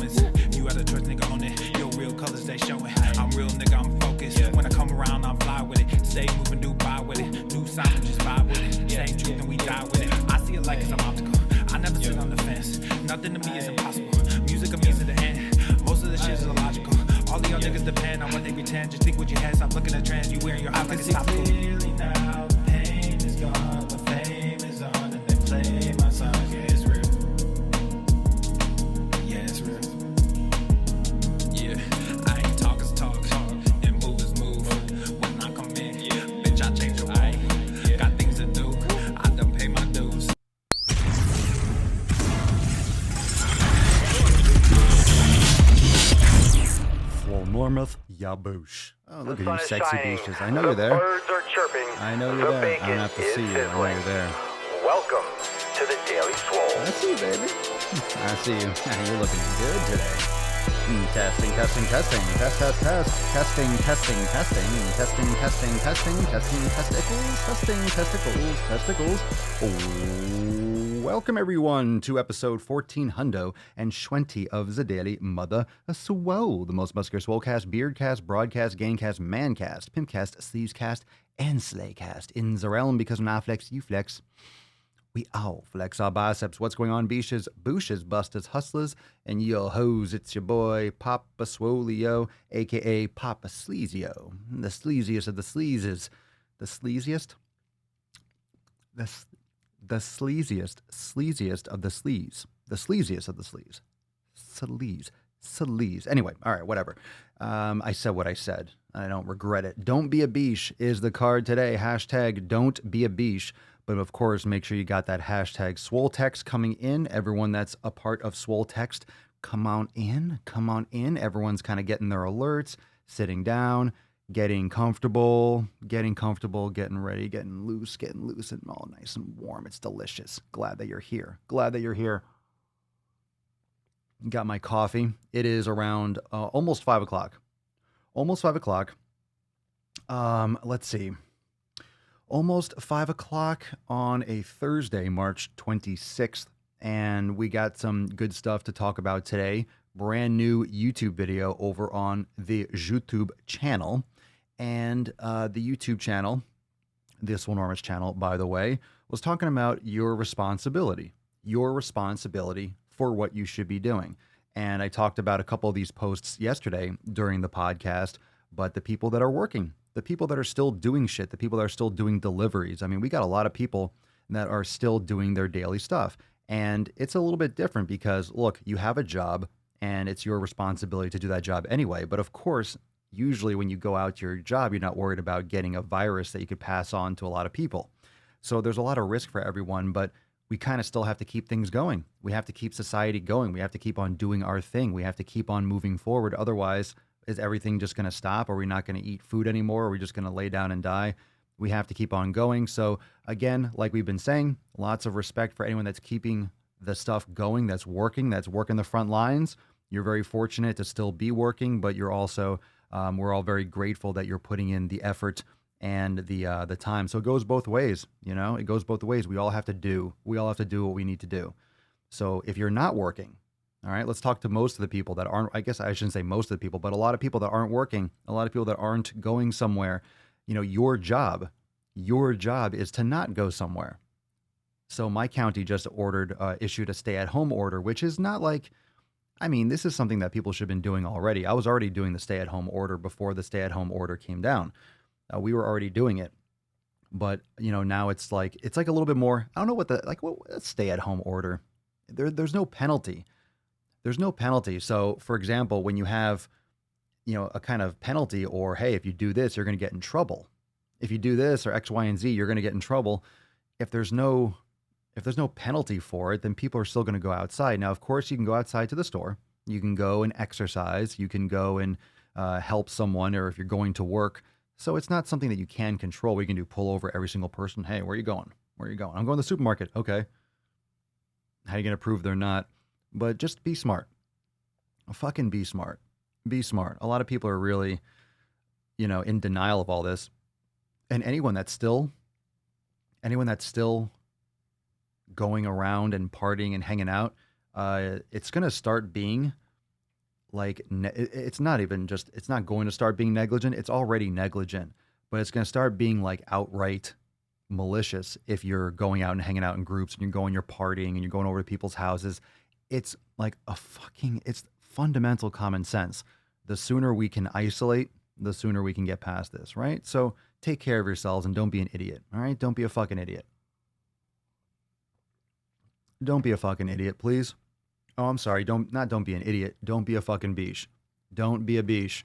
moments. You had a choice, nigga, on it. Your real colors, they showing. I'm real, nigga, I'm focused. When I come around, I'm fly with it. Stay moving, do buy with it. New sound, just vibe with it. Same truth, and we die with it. I see it like it's an optical. I never sit on the fence. Nothing to me is impossible. Music of me to the end. Most of the shit is illogical. All the young niggas depend on what they pretend. Just think what you had. Stop looking at trends. You wearing your eyes like it's topical. Clearly now, the pain is gone, the fame is on, and they play my song. Yeah, it's real. Yeah, it's real. Yeah, I ain't talk is talk, and move is move. When I come in, bitch, I change the world. Got things to do. I done pay my dues. Swole Normuth Yaboosh. Oh, look at you sexy beaches. I know you're there. Birds are chirping. I know you're there. I don't have to see you. I know you're there. Welcome to the Daily Swole. I see you, baby. I see you. You're looking good today. Testing, testing, testing. Test, test, test. Testing, testing, testing. Testing, testing, testing. Testing, testicles. Testing, testicles. Testicles. Oh, welcome, everyone, to episode 1400 and 20 of the Daily Mother Swole, the most muscular swolecast, beardcast, broadcast, gangcast, mancast, pimpcast, sleevescast, and slaycast in the realm, because when I flex, you flex. We all flex our biceps. What's going on, beaches, booshes, busters, hustlers, and yo hoes? It's your boy, Papa Swoleo, a.k.a. Papa Sleazio, the sleaziest of the sleazes. The sleaziest? The sleaziest of the sleaze. The sleaziest of the sleaze. Sleaze. Anyway, all right, whatever. I said what I said. I don't regret it. Don't be a beesh is the card today. Hashtag don't be a beesh. But of course, make sure you got that hashtag Swole text coming in. Everyone that's a part of Swole text, come on in. Come on in. Everyone's kind of getting their alerts, sitting down, getting comfortable, getting ready, getting loose and all nice and warm. It's delicious. Glad that you're here. Got my coffee. It is around almost 5 o'clock. Let's see. Almost 5 o'clock on a Thursday, March 26th. And we got some good stuff to talk about today. Brand new YouTube video over on the YouTube channel. And the YouTube channel, this Swole Normus channel, by the way, was talking about your responsibility for what you should be doing. And I talked about a couple of these posts yesterday during the podcast, but the people that are working, the people that are still doing shit, the people that are still doing deliveries. I mean, we got a lot of people that are still doing their daily stuff. And it's a little bit different because, look, you have a job and it's your responsibility to do that job anyway. But of course, usually when you go out to your job, you're not worried about getting a virus that you could pass on to a lot of people. So there's a lot of risk for everyone, but we kind of still have to keep things going. We have to keep society going. We have to keep on doing our thing. We have to keep on moving forward. Otherwise, is everything just going to stop? Are we not going to eat food anymore? Are we just going to lay down and die? We have to keep on going. So again, like we've been saying, lots of respect for anyone that's keeping the stuff going, that's working the front lines. You're very fortunate to still be working, but you're also, we're all very grateful that you're putting in the effort and the time. So it goes both ways, you know, it goes both ways. We all have to do what we need to do. So if you're not working, all right, let's talk to most of the people that aren't, I guess I shouldn't say most of the people, but a lot of people that aren't working, a lot of people that aren't going somewhere. You know, your job is to not go somewhere. So my county just issued a stay-at-home order, which is not like, I mean, this is something that people should have been doing already. I was already doing the stay-at-home order before the stay-at-home order came down. We were already doing it. But, you know, now it's like a little bit more, I don't know what a stay-at-home order. There's no penalty. There's no penalty. So, for example, when you have, you know, a kind of penalty or, hey, if you do this, you're going to get in trouble. If you do this or X, Y, and Z, you're going to get in trouble. If there's no penalty for it, then people are still going to go outside. Now, of course, you can go outside to the store. You can go and exercise. You can go and help someone, or if you're going to work. So it's not something that you can control. We can do pull over every single person. Hey, where are you going? Where are you going? I'm going to the supermarket. Okay. How are you going to prove they're not? But just be smart. Fucking be smart. Be smart. A lot of people are really, you know, in denial of all this. And anyone that's still going around and partying and hanging out, it's going to start being like it's not even just, it's not going to start being negligent. It's already negligent, but it's going to start being like outright malicious if you're going out and hanging out in groups and you're partying and you're going over to people's houses. It's like it's fundamental common sense. The sooner we can isolate, the sooner we can get past this, right? So take care of yourselves and don't be an idiot, all right? Don't be a fucking idiot. Don't be a fucking idiot, please. Oh, I'm sorry. Don't be an idiot. Don't be a fucking beesh. Don't be a beesh.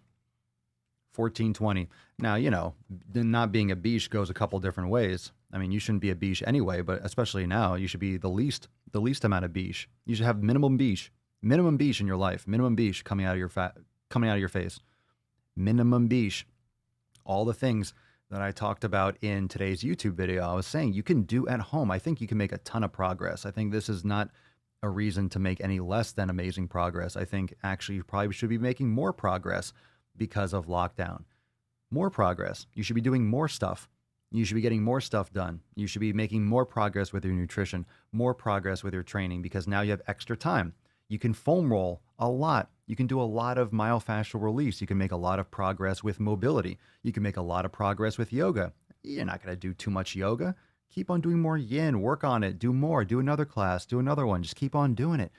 1420. Now, not being a beesh goes a couple different ways. I mean, you shouldn't be a beesh anyway, but especially now, you should be the least amount of beesh. You should have minimum beesh in your life. Minimum beesh coming out of your face. Minimum beesh. All the things that I talked about in today's YouTube video, I was saying you can do at home. I think you can make a ton of progress. I think this is not a reason to make any less than amazing progress. I think actually you probably should be making more progress because of lockdown. More progress. You should be doing more stuff. You should be getting more stuff done. You should be making more progress with your nutrition, more progress with your training, because now you have extra time. You can foam roll a lot. You can do a lot of myofascial release. You can make a lot of progress with mobility. You can make a lot of progress with yoga. You're not going to do too much yoga. Keep on doing more yin, work on it, do more, do another class, do another one. Just keep on doing it.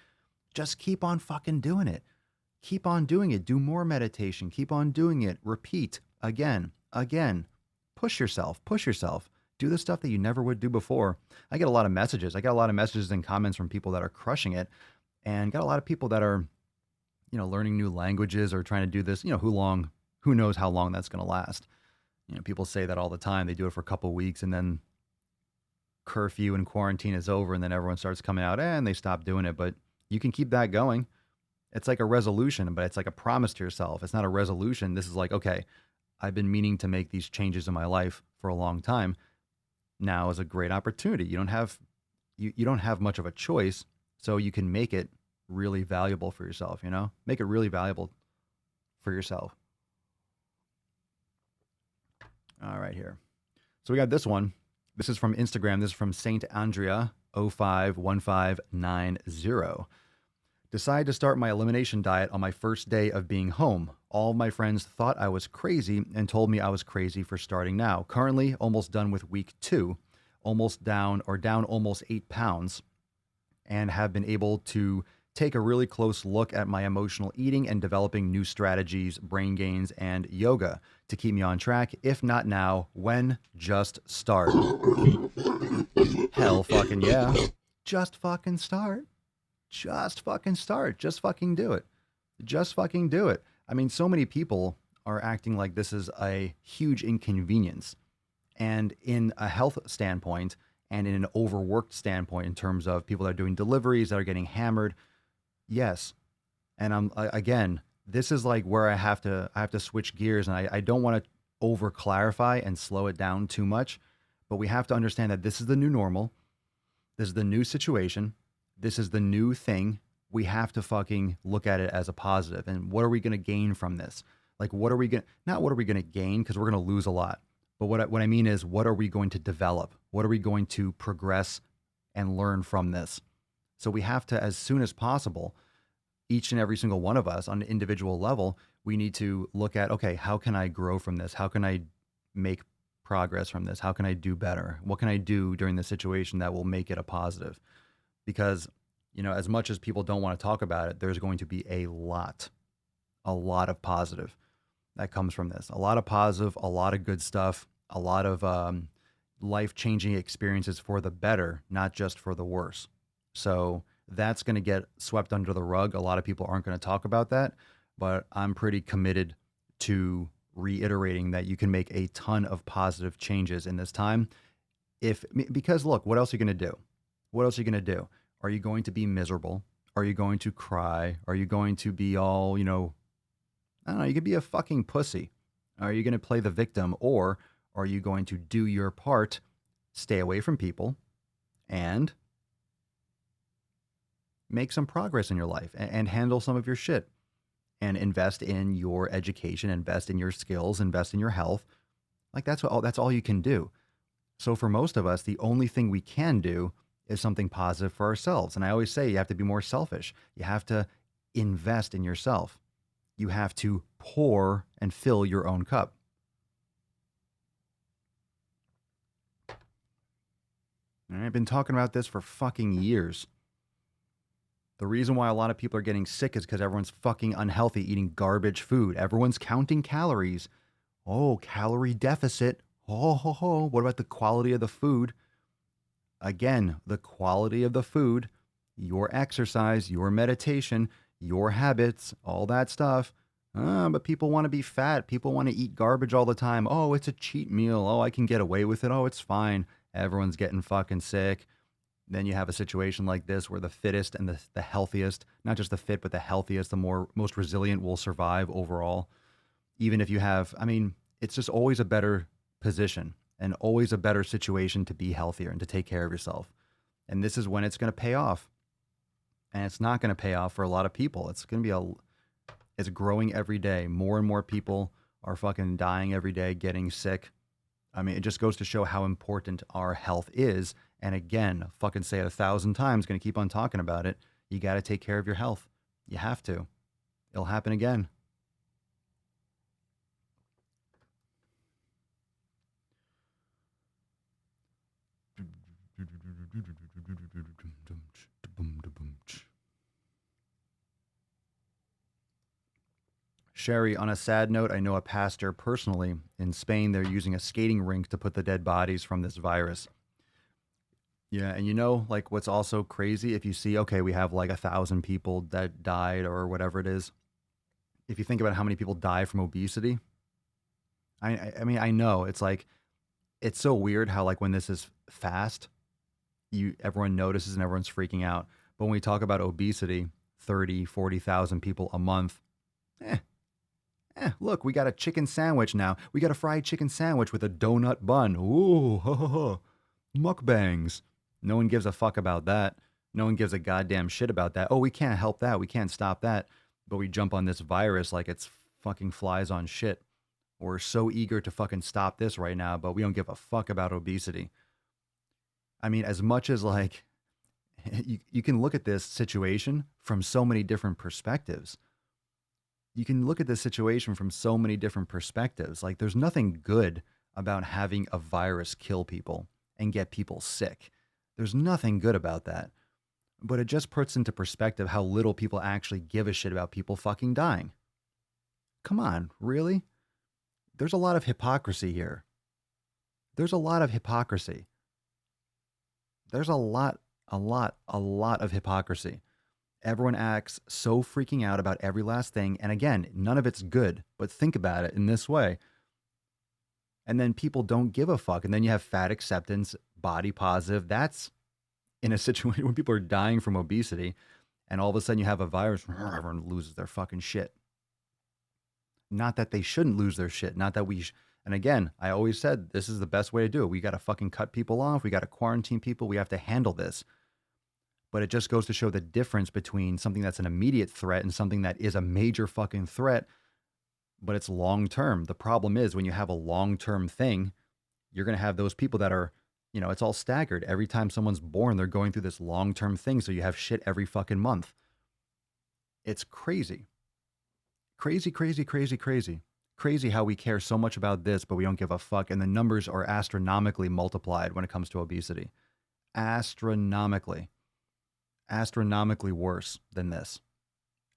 Just keep on fucking doing it. Keep on doing it. Do more meditation. Keep on doing it. Repeat again. Push yourself. Do the stuff that you never would do before. I get a lot of messages. I got a lot of messages and comments from people that are crushing it, and got a lot of people that are, learning new languages or trying to do this. Who knows how long that's going to last. People say that all the time. They do it for a couple of weeks and then curfew and quarantine is over and then everyone starts coming out and they stop doing it. But you can keep that going. It's like a resolution, but it's like a promise to yourself. It's not a resolution. This is like, okay, I've been meaning to make these changes in my life for a long time. Now is a great opportunity. You don't have much of a choice, so you can make it really valuable for yourself, Make it really valuable for yourself. All right, here. So we got this one. This is from Instagram. This is from Saint Andrea 051590. Decided to start my elimination diet on my first day of being home. All my friends thought I was crazy and told me I was crazy for starting now. Currently almost done with week 2, down almost 8 pounds, and have been able to take a really close look at my emotional eating and developing new strategies, brain gains, and yoga to keep me on track. If not now, when? Just start. Hell fucking yeah. Just fucking start. Just fucking start. Just fucking do it. Just fucking do it. I mean, so many people are acting like this is a huge inconvenience. And in a health standpoint and in an overworked standpoint in terms of people that are doing deliveries that are getting hammered, yes. And again, this is like where I have to switch gears, and I don't want to over clarify and slow it down too much, but we have to understand that this is the new normal. This is the new situation. This is the new thing. We have to fucking look at it as a positive. And what are we going to gain from this? Like, not what are we going to gain, because we're going to lose a lot. But what I mean is, what are we going to develop? What are we going to progress and learn from this? So we have to, as soon as possible, each and every single one of us on an individual level, we need to look at, okay, how can I grow from this? How can I make progress from this? How can I do better? What can I do during this situation that will make it a positive? Because, as much as people don't want to talk about it, there's going to be a lot of positive that comes from this. A lot of positive, a lot of good stuff, a lot of life-changing experiences for the better, not just for the worse. So that's going to get swept under the rug. A lot of people aren't going to talk about that, but I'm pretty committed to reiterating that you can make a ton of positive changes in this time. Because look, what else are you going to do? What else are you going to do? Are you going to be miserable? Are you going to cry? Are you going to be all, I don't know, you could be a fucking pussy. Are you going to play the victim, or are you going to do your part, stay away from people, and make some progress in your life and handle some of your shit and invest in your education, invest in your skills, invest in your health? Like that's all you can do. So for most of us, the only thing we can do is something positive for ourselves. And I always say you have to be more selfish. You have to invest in yourself. You have to pour and fill your own cup. And I've been talking about this for fucking years. The reason why a lot of people are getting sick is because everyone's fucking unhealthy, eating garbage food. Everyone's counting calories. Oh, calorie deficit. Oh, ho, ho. What about the quality of the food? Again, the quality of the food, your exercise, your meditation, your habits, all that stuff. But people want to be fat. People want to eat garbage all the time. Oh, it's a cheat meal. Oh, I can get away with it. Oh, it's fine. Everyone's getting fucking sick. Then you have a situation like this where the fittest and the healthiest, not just the fit, but the healthiest, the most resilient will survive overall. Even if you have, I mean, it's just always a better position and always a better situation to be healthier and to take care of yourself. And this is when it's going to pay off. And it's not going to pay off for a lot of people. It's going to be it's growing every day. More and more people are fucking dying every day, getting sick. I mean, it just goes to show how important our health is. And again, fucking say it 1,000 times, going to keep on talking about it. You got to take care of your health. You have to. It'll happen again. Sherry, on a sad note, I know a pastor personally in Spain. They're using a skating rink to put the dead bodies from this virus. Yeah, and you know, like what's also crazy, if you see, okay, we have like 1,000 people that died or whatever it is. If you think about how many people die from obesity, I mean, I know it's like, it's so weird how like when this is fast, everyone notices and everyone's freaking out. But when we talk about obesity, 30, 40,000 people a month, look, we got a chicken sandwich now. We got a fried chicken sandwich with a donut bun. Ooh, ho, ho, ho. Mukbangs. No one gives a fuck about that. No one gives a goddamn shit about that. Oh, we can't help that. We can't stop that. But we jump on this virus like it's fucking flies on shit. We're so eager to fucking stop this right now, but we don't give a fuck about obesity. I mean, as much as like, you can look at this situation from so many different perspectives. You can look at this situation from so many different perspectives. Like, there's nothing good about having a virus kill people and get people sick. There's nothing good about that. But it just puts into perspective how little people actually give a shit about people fucking dying. Come on, really? There's a lot of hypocrisy here. There's a lot of hypocrisy. There's a lot of hypocrisy. Everyone acts so freaking out about every last thing. And again, none of it's good, but think about it in this way. And then people don't give a fuck. And then you have fat acceptance, body positive. That's in a situation when people are dying from obesity. And all of a sudden you have a virus, everyone loses their fucking shit. Not that they shouldn't lose their shit. Not that and again, I always said this is the best way to do it. We got to fucking cut people off. We got to quarantine people. We have to handle this. But it just goes to show the difference between something that's an immediate threat and something that is a major fucking threat, but it's long term. The problem is when you have a long term thing, you're going to have those people that are, you know, it's all staggered. Every time someone's born, they're going through this long term thing. So you have shit every fucking month. It's crazy. Crazy, crazy, crazy, crazy. Crazy how we care so much about this, but we don't give a fuck. And the numbers are astronomically multiplied when it comes to obesity. Astronomically worse than this.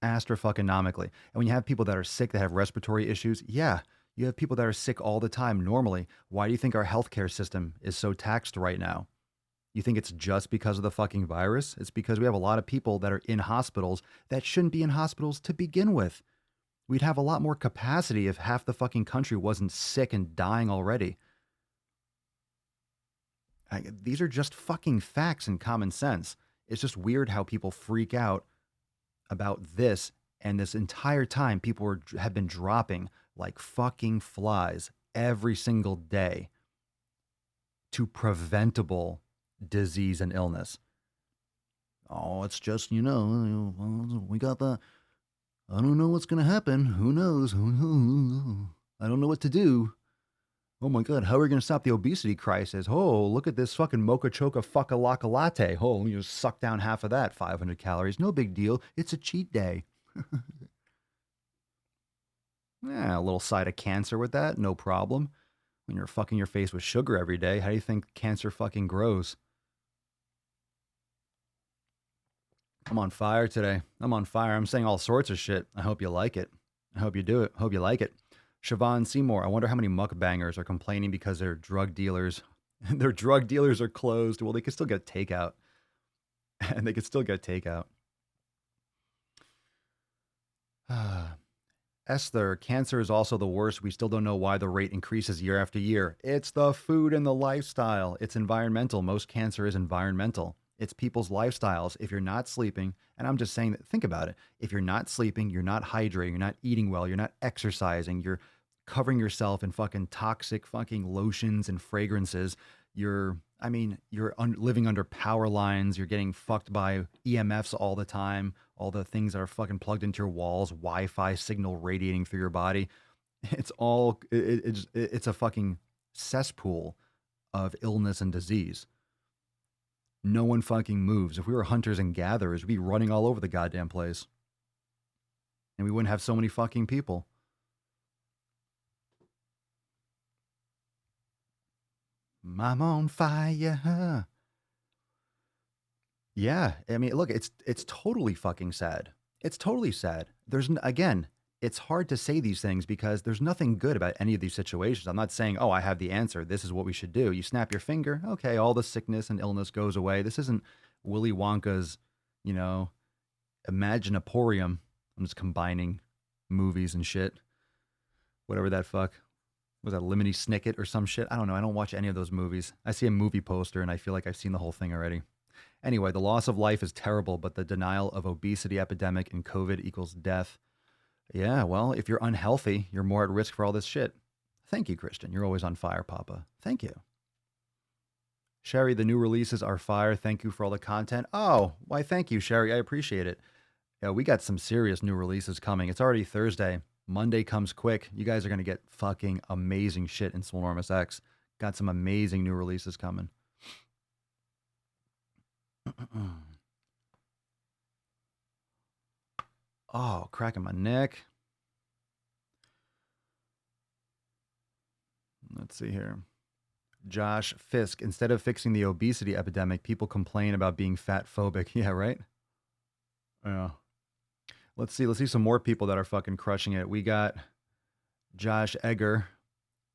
Astro-fucking-nomically. And when you have people that are sick, that have respiratory issues, yeah, you have people that are sick all the time normally. Why do you think our healthcare system is so taxed right now? You think it's just because of the fucking virus? It's because we have a lot of people that are in hospitals that shouldn't be in hospitals to begin with. We'd have a lot more capacity if half the fucking country wasn't sick and dying already. These are just fucking facts and common sense. It's just weird how people freak out about this, and this entire time people have been dropping like fucking flies every single day to preventable disease and illness. Oh, it's just, we got the, I don't know what's going to happen. Who knows? I don't know what to do. Oh my God, how are we going to stop the obesity crisis? Oh, look at this fucking mocha choca fucka laka latte. Oh, you just suck down half of that, 500 calories. No big deal. It's a cheat day. Yeah, a little side of cancer with that, no problem. When you're fucking your face with sugar every day, how do you think cancer fucking grows? I'm on fire today. I'm on fire. I'm saying all sorts of shit. I hope you like it. I hope you do it. Hope you like it. Siobhan Seymour, I wonder how many mukbangers are complaining because their drug dealers, their drug dealers are closed. Well, they can still get takeout. And they can still get takeout. Esther, cancer is also the worst. We still don't know why the rate increases year after year. It's the food and the lifestyle. It's environmental. Most cancer is environmental. It's people's lifestyles. If you're not sleeping, and I'm just saying that, think about it. If you're not sleeping, you're not hydrating, you're not eating well, you're not exercising, you're covering yourself in fucking toxic fucking lotions and fragrances. You're living under power lines. You're getting fucked by EMFs all the time. All the things that are fucking plugged into your walls, Wi-Fi signal radiating through your body. It's a fucking cesspool of illness and disease. No one fucking moves. If we were hunters and gatherers, we'd be running all over the goddamn place. And we wouldn't have so many fucking people. I'm on fire. Yeah, I mean, look, it's totally fucking sad. It's totally sad. Again, it's hard to say these things because there's nothing good about any of these situations. I'm not saying, oh, I have the answer. This is what we should do. You snap your finger, okay, all the sickness and illness goes away. This isn't Willy Wonka's, you know, Imaginaporium. I'm just combining movies and shit. Whatever that fuck. Was that Lemony Snicket or some shit? I don't know. I don't watch any of those movies. I see a movie poster and I feel like I've seen the whole thing already. Anyway, the loss of life is terrible, but the denial of obesity epidemic and COVID equals death. Yeah, well, if you're unhealthy, you're more at risk for all this shit. Thank you, Christian. You're always on fire, Papa. Thank you. Sherry, the new releases are fire. Thank you for all the content. Oh, why, thank you, Sherry. I appreciate it. Yeah, we got some serious new releases coming. It's already Thursday. Monday comes quick. You guys are going to get fucking amazing shit in Swolenormous X. Got some amazing new releases coming. Oh, cracking my neck. Let's see here. Josh Fisk, instead of fixing the obesity epidemic, people complain about being fat phobic. Yeah, right? Yeah. Let's see some more people that are fucking crushing it. We got Josh Egger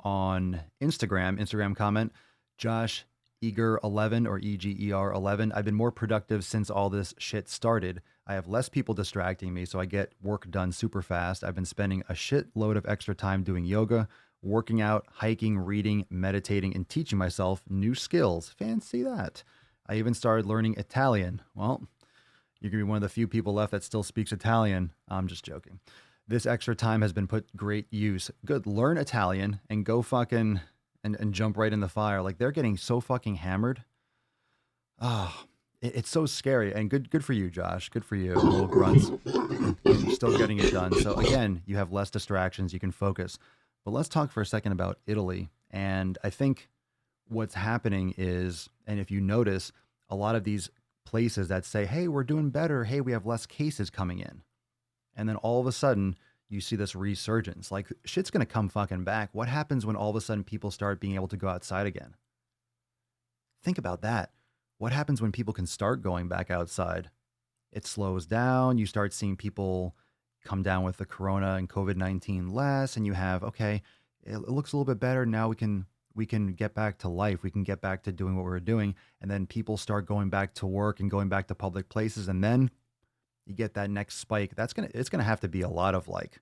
on Instagram comment. Josh Eager 11 or EGER 11. I've been more productive since all this shit started. I have less people distracting me, so I get work done super fast. I've been spending a shitload of extra time doing yoga, working out, hiking, reading, meditating, and teaching myself new skills. Fancy that. I even started learning Italian. Well, you're going to be one of the few people left that still speaks Italian. I'm just joking. This extra time has been put great use. Good. Learn Italian and go fucking and jump right in the fire. Like, they're getting so fucking hammered. Oh, it's so scary. And good for you, Josh. Good for you. Little grunts. You're still getting it done. So again, you have less distractions. You can focus. But let's talk for a second about Italy. And I think what's happening is, and if you notice, a lot of these places that say, hey, we're doing better. Hey, we have less cases coming in. And then all of a sudden, you see this resurgence. Like, shit's going to come fucking back. What happens when all of a sudden people start being able to go outside again? Think about that. What happens when people can start going back outside? It slows down. You start seeing people come down with the corona and COVID-19 less. And you have, okay, it looks a little bit better. Now we can get back to life. We can get back to doing what we're doing. And then people start going back to work and going back to public places. And then you get that next spike. It's going to have to be a lot of like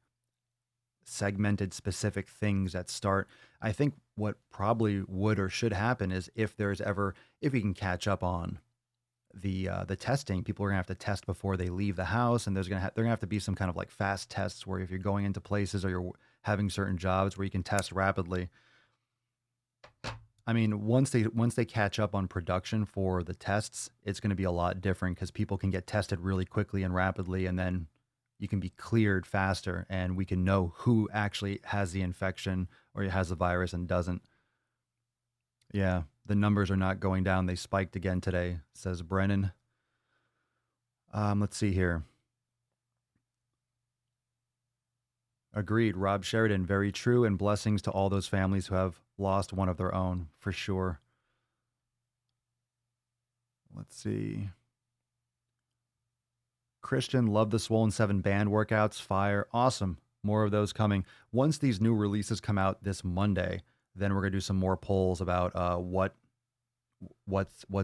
segmented specific things that start. I think what probably would or should happen is if we can catch up on the testing, people are gonna have to test before they leave the house, and they're gonna have to be some kind of like fast tests where if you're going into places or you're having certain jobs where you can test rapidly. I mean, once they catch up on production for the tests, it's going to be a lot different because people can get tested really quickly and rapidly, and then you can be cleared faster, and we can know who actually has the infection or has the virus and doesn't. Yeah, the numbers are not going down. They spiked again today, says Brennan. Let's see here. Agreed. Rob Sheridan, very true. And blessings to all those families who have lost one of their own, for sure. Let's see. Christian, love the Swollen 7 band workouts. Fire. Awesome. More of those coming. Once these new releases come out this Monday, then we're going to do some more polls about what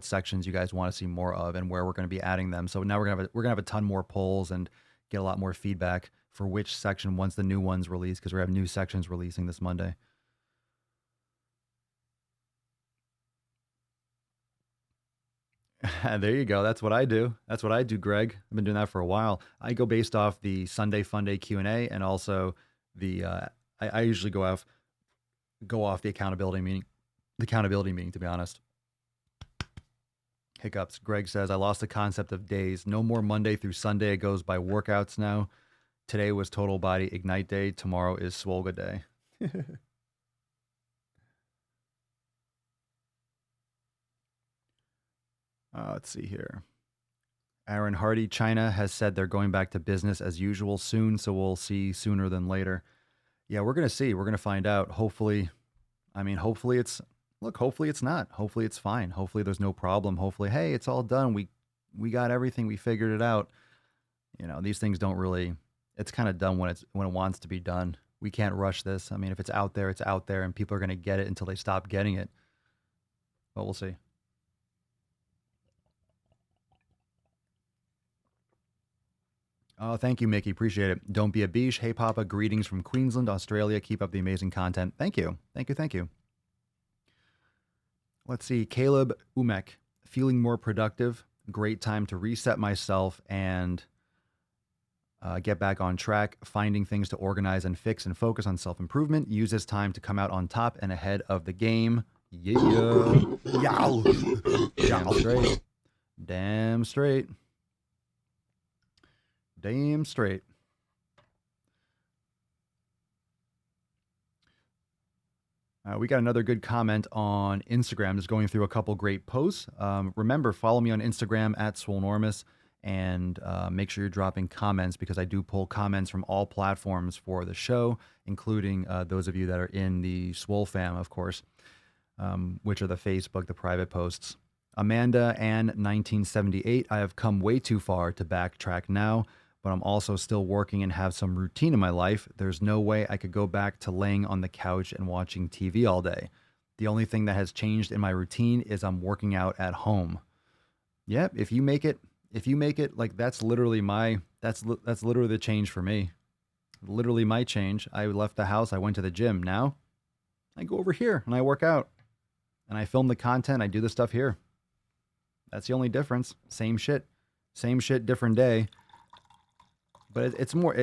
sections you guys want to see more of and where we're going to be adding them. So now we're going to have a ton more polls and get a lot more feedback for which section once the new ones release, because we have new sections releasing this Monday. There you go. That's what I do. That's what I do, Greg. I've been doing that for a while. I go based off the Sunday Fun Day Q&A and also the I usually go off the accountability meeting. The accountability meeting, to be honest. Hiccups. Greg says, I lost the concept of days. No more Monday through Sunday. It goes by workouts now. Today was Total Body Ignite Day. Tomorrow is Swolga Day. Let's see here. Aaron Hardy, China has said they're going back to business as usual soon, so we'll see sooner than later. Yeah, we're going to see. We're going to find out. Hopefully it's not. Hopefully it's fine. Hopefully there's no problem. Hopefully, hey, it's all done. We got everything. We figured it out. These things don't really, it's kind of done when it wants to be done. We can't rush this. I mean, if it's out there, and people are going to get it until they stop getting it. But we'll see. Oh, thank you, Mickey. Appreciate it. Don't be a beesh. Hey, Papa. Greetings from Queensland, Australia. Keep up the amazing content. Thank you. Thank you. Thank you. Let's see. Caleb Umek. Feeling more productive. Great time to reset myself and get back on track. Finding things to organize and fix and focus on self-improvement. Use this time to come out on top and ahead of the game. Yeah. Yow. Damn straight. Damn straight. Damn straight. We got another good comment on Instagram. Just going through a couple great posts. Remember, follow me on Instagram at Swolenormous, and make sure you're dropping comments, because I do pull comments from all platforms for the show, including those of you that are in the Swole fam, of course, which are the Facebook, the private posts. Amanda Ann 1978. I have come way too far to backtrack now, but I'm also still working and have some routine in my life. There's no way I could go back to laying on the couch and watching TV all day. The only thing that has changed in my routine is I'm working out at home. Yep, if you make it like that's literally the change for me. Literally my change. I left the house, I went to the gym. Now I go over here and I work out. And I film the content, I do the stuff here. That's the only difference. Same shit, different day. But it's more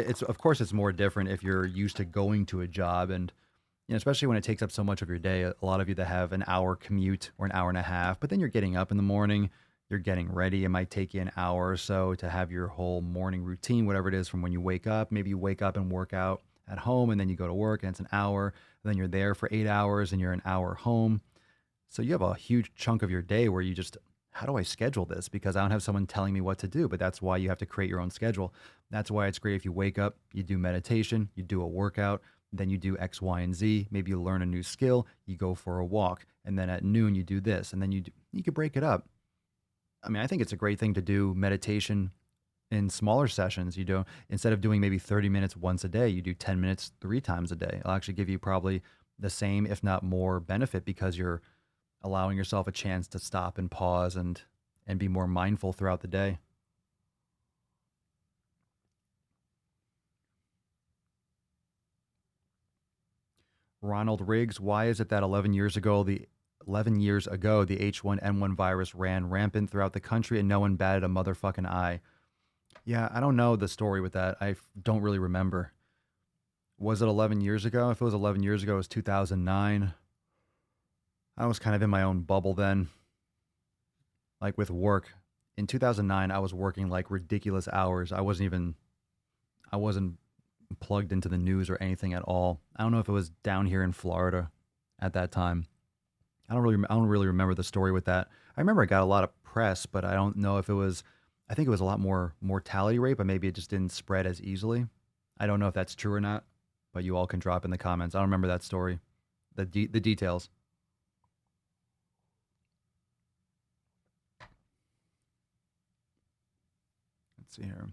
different if you're used to going to a job, and especially when it takes up so much of your day. A lot of you that have an hour commute or an hour and a half, but then you're getting up in the morning, you're getting ready. It might take you an hour or so to have your whole morning routine, whatever it is, from when you wake up. Maybe you wake up and work out at home, and then you go to work and it's an hour, and then you're there for 8 hours and you're an hour home. So you have a huge chunk of your day where you just, how do I schedule this? Because I don't have someone telling me what to do. But that's why you have to create your own schedule. That's why it's great if you wake up, you do meditation, you do a workout, then you do X, Y, and Z. Maybe you learn a new skill, you go for a walk, and then at noon you do this, and then you can break it up. I mean, I think it's a great thing to do meditation in smaller sessions. Instead of doing maybe 30 minutes once a day, you do 10 minutes 3 times a day. It'll actually give you probably the same, if not more, benefit, because you're allowing yourself a chance to stop and pause and be more mindful throughout the day. Ronald Riggs, why is it that 11 years ago the H1N1 virus ran rampant throughout the country and no one batted a motherfucking eye? Yeah, I don't know the story with that. I don't really remember. Was it 11 years ago? If it was 11 years ago, it was 2009. I was kind of in my own bubble then. Like with work. In 2009, I was working like ridiculous hours. I wasn't plugged into the news or anything at all. I don't know if it was down here in Florida at that time. I don't really remember the story with that. I remember I got a lot of press, but I don't know if it was, I think it was a lot more mortality rate, but maybe it just didn't spread as easily. I don't know if that's true or not. but you all can drop in the comments. I don't remember that story, the details. Let's see here.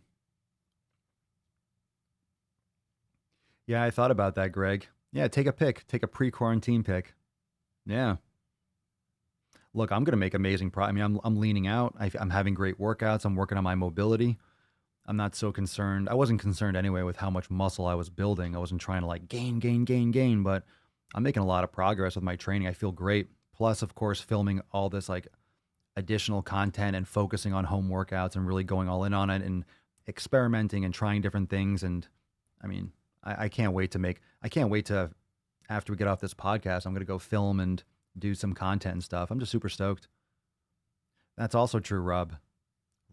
Yeah, I thought about that, Greg. Yeah, take a pick. Take a pre-quarantine pick. Yeah. Look, I'm gonna make amazing I mean, I'm leaning out. I'm having great workouts. I'm working on my mobility. I'm not so concerned. I wasn't concerned anyway with how much muscle I was building. I wasn't trying to like gain, but I'm making a lot of progress with my training. I feel great. Plus, of course, filming all this like additional content and focusing on home workouts and really going all in on it and experimenting and trying different things. And I mean, I can't wait to, after we get off this podcast, I'm going to go film and do some content and stuff. I'm just super stoked. That's also true, Rob.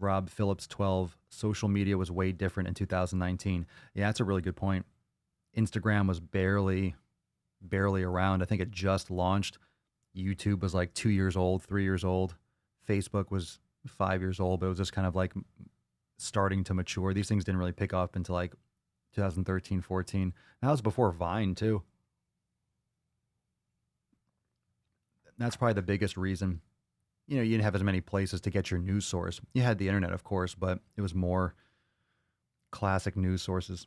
Rob Phillips 12, social media was way different in 2019. Yeah, that's a really good point. Instagram was barely around. I think it just launched. YouTube was like 2 years old, 3 years old. Facebook was 5 years old, but it was just kind of like starting to mature. These things didn't really pick up until like 2013, 14. That was before Vine too. That's probably the biggest reason. You know, you didn't have as many places to get your news source. You had the internet, of course, but it was more classic news sources.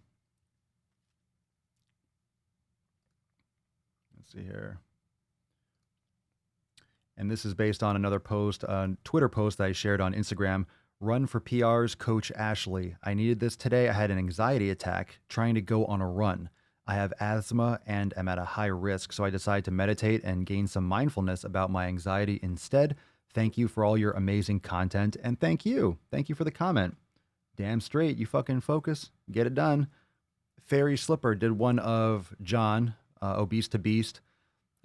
Let's see here. And this is based on another post, a Twitter post that I shared on Instagram. Run for PR's Coach Ashley. I needed this today. I had an anxiety attack trying to go on a run. I have asthma and am at a high risk, so I decided to meditate and gain some mindfulness about my anxiety instead. Thank you for all your amazing content, and thank you. Thank you for the comment. Damn straight, you fucking focus. Get it done. Fairy Slipper did one of John, Obese to Beast,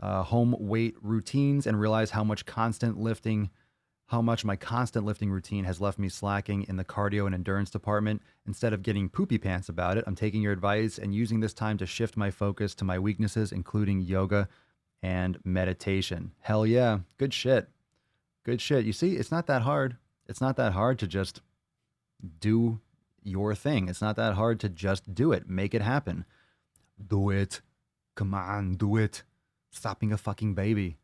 home weight routines, and realized how much my constant lifting routine has left me slacking in the cardio and endurance department. Instead of getting poopy pants about it, I'm taking your advice and using this time to shift my focus to my weaknesses, including yoga and meditation. Hell yeah. Good shit. Good shit. You see, it's not that hard. It's not that hard to just do your thing. It's not that hard to just do it. Make it happen. Do it. Come on, do it. Stop being a fucking baby.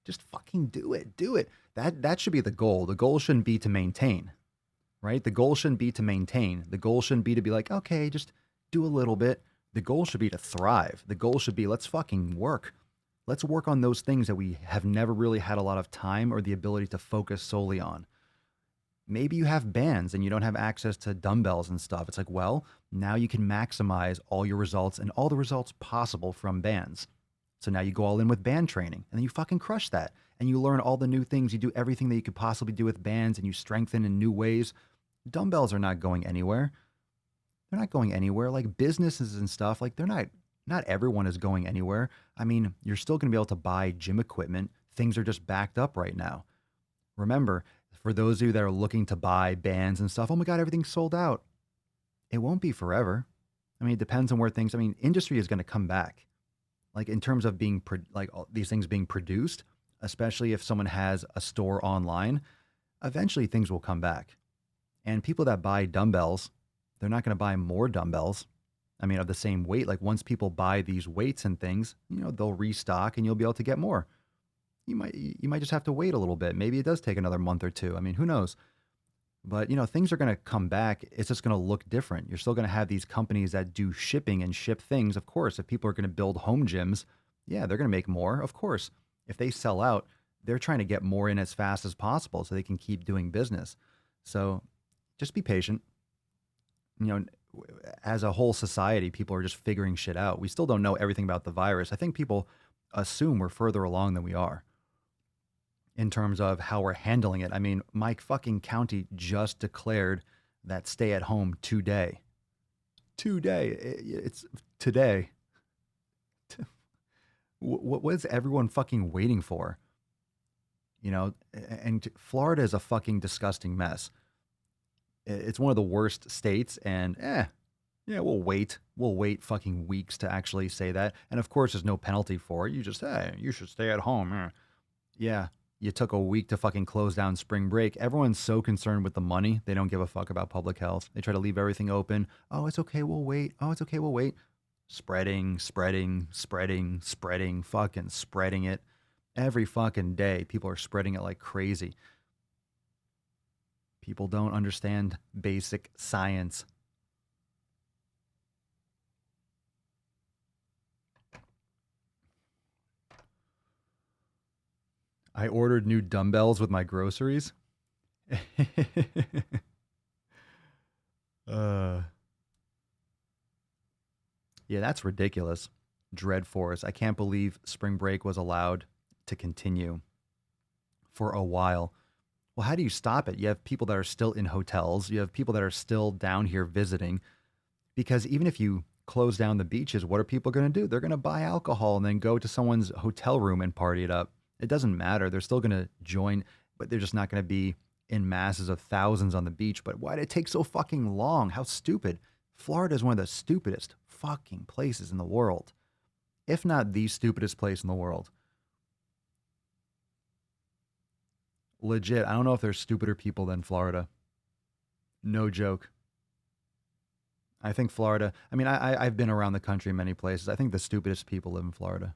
Just fucking do it. Do it. That should be the goal. The goal shouldn't be to maintain, right? The goal shouldn't be to maintain. The goal shouldn't be to be like, okay, just do a little bit. The goal should be to thrive. The goal should be, let's fucking work. Let's work on those things that we have never really had a lot of time or the ability to focus solely on. Maybe you have bands and you don't have access to dumbbells and stuff. It's like, well, now you can maximize all your results and all the results possible from bands. So now you go all in with band training and then you fucking crush that. And you learn all the new things. You do everything that you could possibly do with bands and you strengthen in new ways. Dumbbells are not going anywhere. They're not going anywhere. Like businesses and stuff, like not everyone is going anywhere. I mean, you're still going to be able to buy gym equipment. Things are just backed up right now. Remember, for those of you that are looking to buy bands and stuff, oh my God, everything's sold out. It won't be forever. I mean, it depends on where industry is going to come back. Like in terms of being these things being produced, especially if someone has a store online, eventually things will come back. And people that buy dumbbells, they're not going to buy more dumbbells. I mean, of the same weight. Like once people buy these weights and things, you know, they'll restock and you'll be able to get more. You might just have to wait a little bit. Maybe it does take another month or two. I mean, who knows? But, you know, things are going to come back. It's just going to look different. You're still going to have these companies that do shipping and ship things. Of course, if people are going to build home gyms, yeah, they're going to make more. Of course, if they sell out, they're trying to get more in as fast as possible so they can keep doing business. So just be patient. You know, as a whole society, people are just figuring shit out. We still don't know everything about the virus. I think people assume we're further along than we are in terms of how we're handling it. I mean, my fucking county just declared that stay at home today. It's today. What is everyone fucking waiting for? You know, and Florida is a fucking disgusting mess. It's one of the worst states, and yeah, we'll wait fucking weeks to actually say that. And of course, there's no penalty for it. You just, hey, you should stay at home. Yeah, you took a week to fucking close down spring break. Everyone's so concerned with the money, they don't give a fuck about public health. They try to leave everything open. Oh, it's okay, we'll wait. Oh, it's okay, we'll wait. Spreading, fucking spreading it. Every fucking day, people are spreading it like crazy. People don't understand basic science. I ordered new dumbbells with my groceries. uh, yeah, that's ridiculous. Dread Force. I can't believe spring break was allowed to continue for a while. Well, how do you stop it? You have people that are still in hotels. You have people that are still down here visiting. Because even if you close down the beaches, what are people going to do? They're going to buy alcohol and then go to someone's hotel room and party it up. It doesn't matter. They're still going to join, but they're just not going to be in masses of thousands on the beach. But why did it take so fucking long? How stupid. Florida is one of the stupidest fucking places in the world, if not the stupidest place in the world. Legit, I don't know if there's stupider people than Florida. No joke. I think Florida, I mean, I've been around the country in many places. I think the stupidest people live in Florida.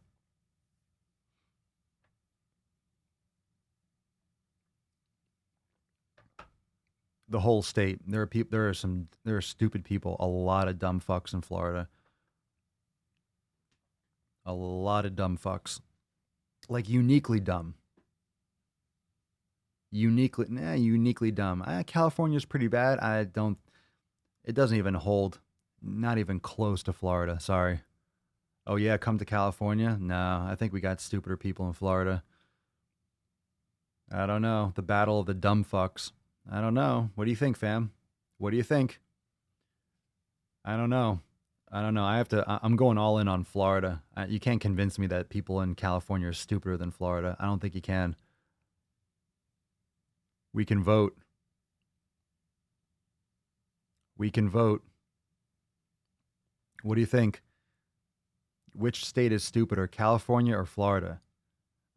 The whole state. There are people. There are stupid people. A lot of dumb fucks in Florida. A lot of dumb fucks, like uniquely dumb. Uniquely dumb. California's pretty bad. I don't. It doesn't even hold. Not even close to Florida. Sorry. Oh yeah, come to California? No, I think we got stupider people in Florida. I don't know. The battle of the dumb fucks. I don't know. What do you think, fam? What do you think? I don't know. I don't know. I'm going all in on Florida. You can't convince me that people in California are stupider than Florida. I don't think you can. We can vote. We can vote. What do you think? Which state is stupider, California or Florida?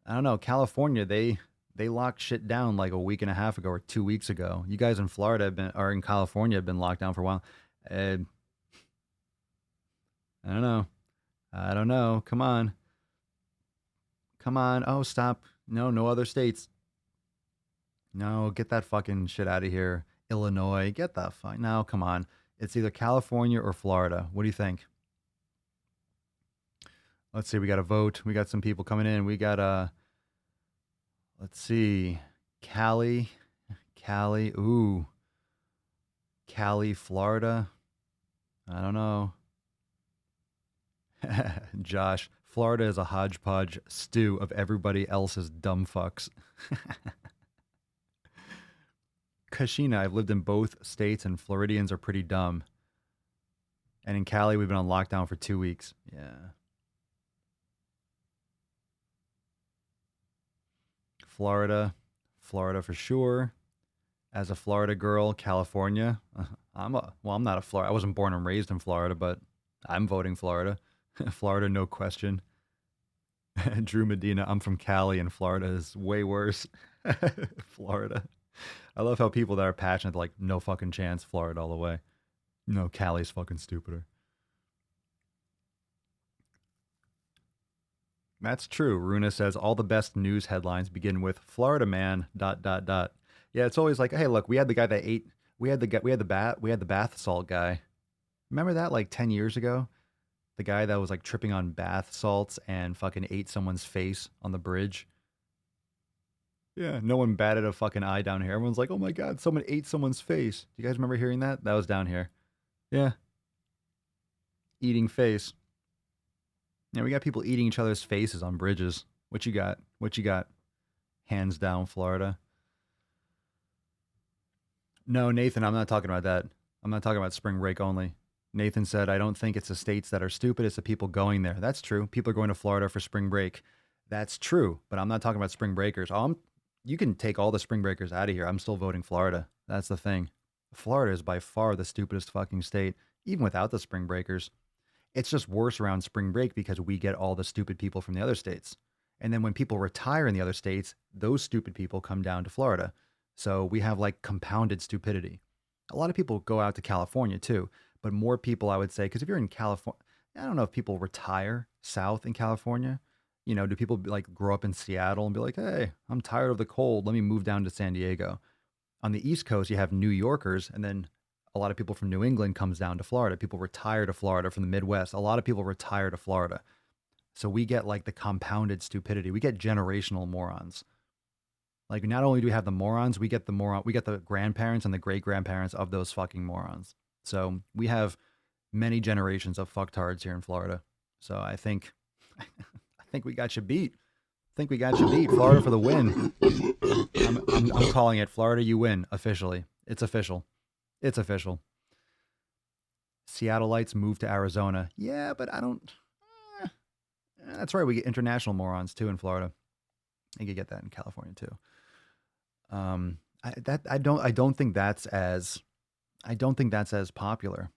I don't know. California, they locked shit down like a week and a half ago or 2 weeks ago. You guys in Florida or in California have been locked down for a while. I don't know. I don't know. Come on. Come on. Oh, stop. No, no other states. No, get that fucking shit out of here. Illinois, get the fuck. No, come on. It's either California or Florida. What do you think? Let's see. We got a vote. We got some people coming in. We got let's see. Cali. Ooh. Cali, Florida. I don't know. Josh, Florida is a hodgepodge stew of everybody else's dumb fucks. Kashina, I've lived in both states and Floridians are pretty dumb. And in Cali, we've been on lockdown for 2 weeks. Yeah. Florida for sure. As a Florida girl, California. I'm not a Florida. I wasn't born and raised in Florida, but I'm voting Florida. Florida, no question. Drew Medina, I'm from Cali, and Florida is way worse. Florida. I love how people that are passionate, like, no fucking chance, Florida all the way. No, Cali's fucking stupider. That's true. Runa says all the best news headlines begin with Florida man ... Yeah, it's always like, hey, look, we had the guy that ate. We had the bath salt guy. Remember that like 10 years ago? The guy that was like tripping on bath salts and fucking ate someone's face on the bridge. Yeah, no one batted a fucking eye down here. Everyone's like, oh my God, someone ate someone's face. Do you guys remember hearing that? That was down here. Yeah. Eating face. Yeah, we got people eating each other's faces on bridges. What you got? What you got? Hands down, Florida. No, Nathan, I'm not talking about that. I'm not talking about spring break only. Nathan said, I don't think it's the states that are stupid. It's the people going there. That's true. People are going to Florida for spring break. That's true. But I'm not talking about spring breakers. You can take all the spring breakers out of here. I'm still voting Florida. That's the thing. Florida is by far the stupidest fucking state, even without the spring breakers. It's just worse around spring break because we get all the stupid people from the other states. And then when people retire in the other states, those stupid people come down to Florida. So we have like compounded stupidity. A lot of people go out to California too, but more people, I would say, because if you're in California, I don't know if people retire south in California. You know, do people like grow up in Seattle and be like, hey, I'm tired of the cold. Let me move down to San Diego. On the East Coast, you have New Yorkers, and then a lot of people from New England comes down to Florida. People retire to Florida from the Midwest. A lot of people retire to Florida. So we get like the compounded stupidity. We get generational morons. Like not only do we have the morons, we get the grandparents and the great grandparents of those fucking morons. So we have many generations of fucktards here in Florida. So I think we got you beat. I think we got you beat. Florida for the win. I'm calling it. Florida, you win officially. It's official. It's official. Seattleites move to Arizona. Yeah, but I don't. That's right. We get international morons too in Florida. You could get that in California too. I don't think that's as popular.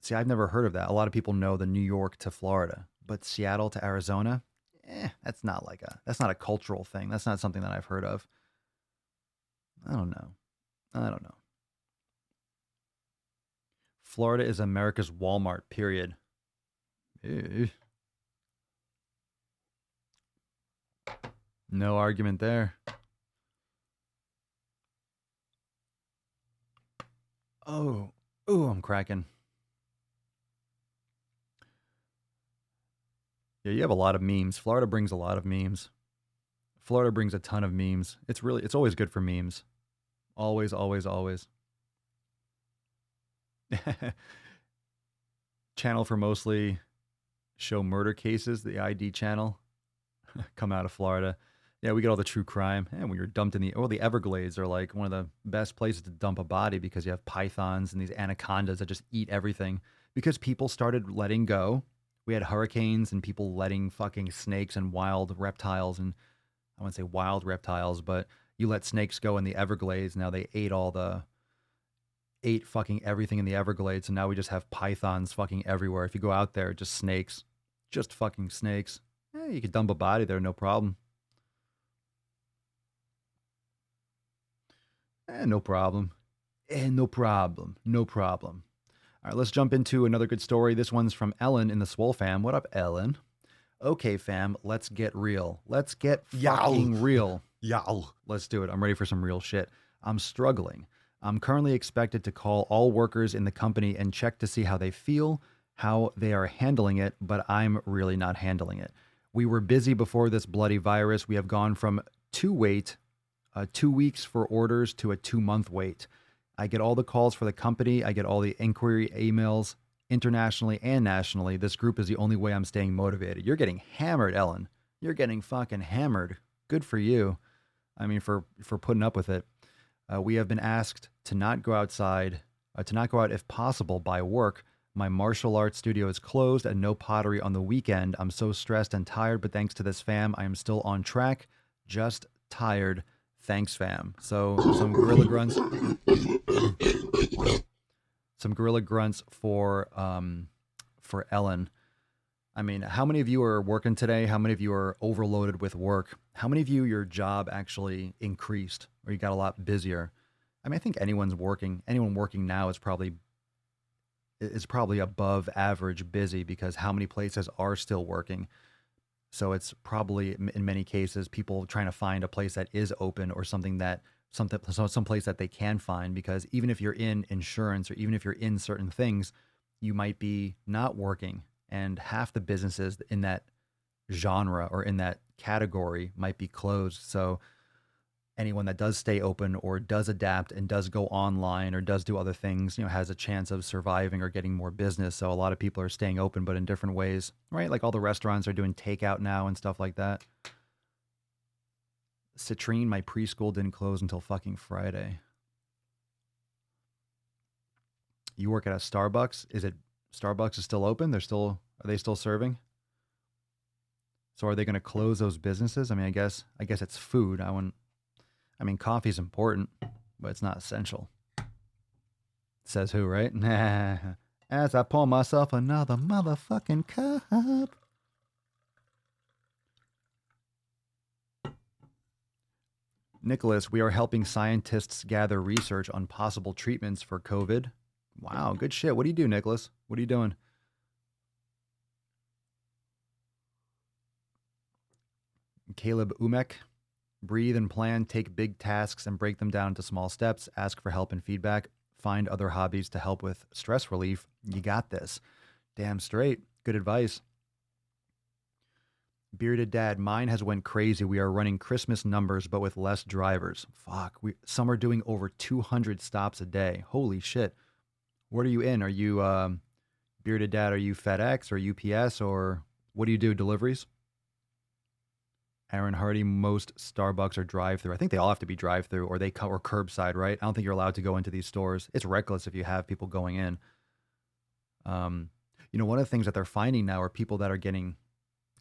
See, I've never heard of that. A lot of people know the New York to Florida, but Seattle to Arizona, that's not a cultural thing. That's not something that I've heard of. I don't know. Florida is America's Walmart, period. Ew. No argument there. Oh, I'm cracking. Yeah, you have a lot of memes. Florida brings a lot of memes. Florida brings a ton of memes. It's always good for memes. Always, always, always. Channel for mostly show murder cases, the ID channel. Come out of Florida. Yeah, we get all the true crime. And when you're dumped in the Everglades are like one of the best places to dump a body because you have pythons and these anacondas that just eat everything. Because people started letting go. We had hurricanes and people letting fucking snakes and wild reptiles, and I wouldn't say wild reptiles, but you let snakes go in the Everglades. Now they ate fucking everything in the Everglades, and now we just have pythons fucking everywhere. If you go out there, just snakes. Just fucking snakes. You could dump a body there, no problem. No problem. No problem. No problem. All right, let's jump into another good story. This one's from Ellen in the Swole fam. What up, Ellen? Okay, fam, let's get real. Let's get fucking real. Yow. Let's do it. I'm ready for some real shit. I'm struggling. I'm currently expected to call all workers in the company and check to see how they feel, how they are handling it, but I'm really not handling it. We were busy before this bloody virus. We have gone from 2 weeks for orders to a 2-month wait. I get all the calls for the company. I get all the inquiry emails internationally and nationally. This group is the only way I'm staying motivated. You're getting hammered, Ellen. You're getting fucking hammered. Good for you. I mean, for putting up with it. We have been asked to not go outside, to not go out if possible by work. My martial arts studio is closed and no pottery on the weekend. I'm so stressed and tired, but thanks to this fam, I am still on track. Just tired. Thanks, fam. So some gorilla grunts. Some gorilla grunts for Ellen. I mean, how many of you are working today? How many of you are overloaded with work? How many of you, your job actually increased or you got a lot busier? I mean, I think anyone working now is probably above average busy because how many places are still working? So it's probably in many cases people trying to find a place that is open or some place that they can find, because even if you're in insurance or even if you're in certain things, you might be not working, and half the businesses in that genre or in that category might be closed. So anyone that does stay open or does adapt and does go online or does do other things, has a chance of surviving or getting more business. So a lot of people are staying open, but in different ways, right? Like all the restaurants are doing takeout now and stuff like that. Citrine, my preschool didn't close until fucking Friday. You work at a Starbucks. Starbucks is still open? Are they still serving? So are they going to close those businesses? I mean, I guess it's food. Coffee's important, but it's not essential. Says who, right? As I pour myself another motherfucking cup. Nicholas, we are helping scientists gather research on possible treatments for COVID. Wow, good shit. What do you do, Nicholas? What are you doing? Caleb Umek. Breathe and plan. Take big tasks and break them down into small steps. Ask for help and feedback. Find other hobbies to help with stress relief. You got this. Damn straight. Good advice. Bearded Dad, mine has went crazy. We are running Christmas numbers, but with less drivers. Fuck. Some are doing over 200 stops a day. Holy shit. What are you in? Are you, Bearded Dad, are you FedEx or UPS or what do you do? Deliveries? Aaron Hardy, most Starbucks are drive-through. I think they all have to be drive-through or or curbside, right? I don't think you're allowed to go into these stores. It's reckless if you have people going in. One of the things that they're finding now are people that are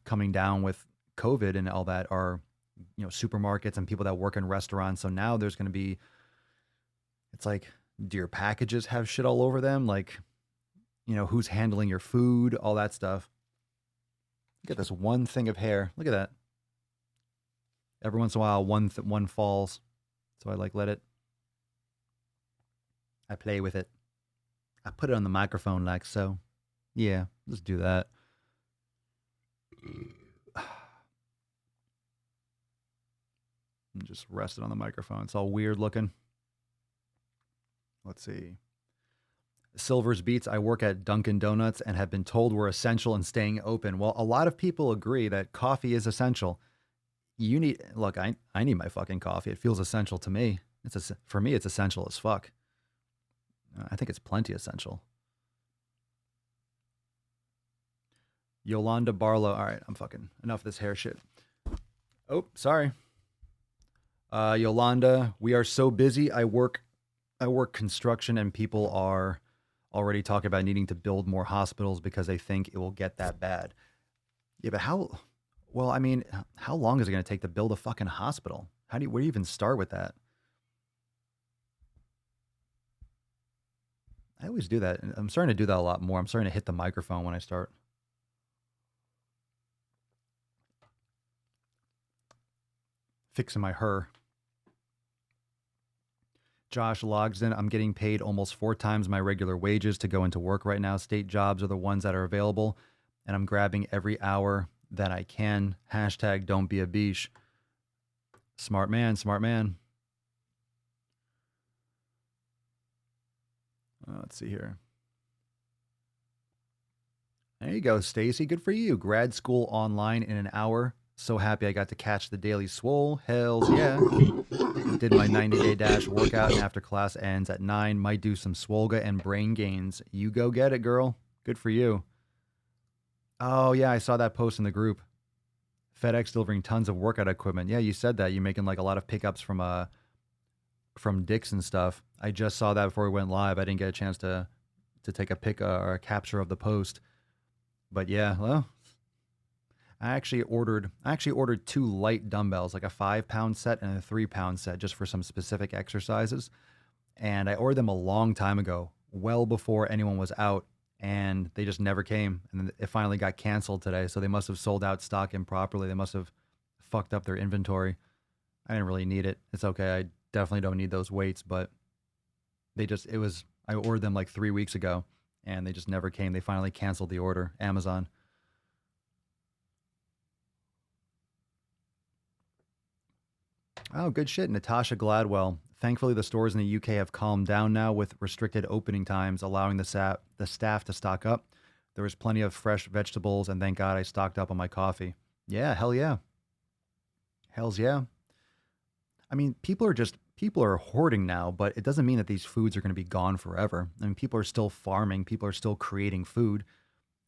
coming down with COVID and all that are, supermarkets and people that work in restaurants. So now there's going to be, it's like, do your packages have shit all over them? Like, who's handling your food, all that stuff. Look at this one thing of hair. Look at that. Every once in a while, one falls. So I let it. I play with it. I put it on the microphone like so. Yeah, let's do that. Just rest it on the microphone. It's all weird looking. Let's see. Silver's Beats, I work at Dunkin' Donuts and have been told we're essential in staying open. Well, a lot of people agree that coffee is essential. Look, I need my fucking coffee. It feels essential to me. For me, it's essential as fuck. I think it's plenty essential. Yolanda Barlow. All right, I'm fucking enough of this hair shit. Oh, sorry. Yolanda, we are so busy. I work construction and people are already talking about needing to build more hospitals because they think it will get that bad. Yeah, but how long is it going to take to build a fucking hospital? Where do you even start with that? I always do that. I'm starting to do that a lot more. I'm starting to hit the microphone when I start. Fixing my hair. Josh logs in. I'm getting paid almost 4 times my regular wages to go into work right now. State jobs are the ones that are available, and I'm grabbing every hour that I can. Hashtag don't be a beesh. Smart man, smart man. Let's see here. There you go, Stacy. Good for you. Grad school online in an hour. So happy I got to catch the Daily Swole. Hells yeah. Did my 90-day dash workout, and after class ends at 9, might do some Swolga and brain gains. You go get it, girl. Good for you. Oh, yeah, I saw that post in the group. FedEx delivering tons of workout equipment. Yeah, you said that. You're making a lot of pickups from Dick's and stuff. I just saw that before we went live. I didn't get a chance to take a pic or a capture of the post. But yeah, well, I actually ordered 2 light dumbbells, like a 5-pound set and a 3-pound set, just for some specific exercises. And I ordered them a long time ago, well before anyone was out, and they just never came. And then it finally got canceled today, so they must have sold out stock improperly. They must have fucked up their inventory. I didn't really need it. It's okay. I definitely don't need those weights, but I ordered them like 3 weeks ago, and they just never came. They finally canceled the order. Amazon. Oh, good shit. Natasha Gladwell. Thankfully, the stores in the UK have calmed down now with restricted opening times, allowing the staff to stock up. There was plenty of fresh vegetables, and thank God I stocked up on my coffee. Yeah, hell yeah. Hells yeah. I mean, people are hoarding now, but it doesn't mean that these foods are going to be gone forever. I mean, people are still farming. People are still creating food.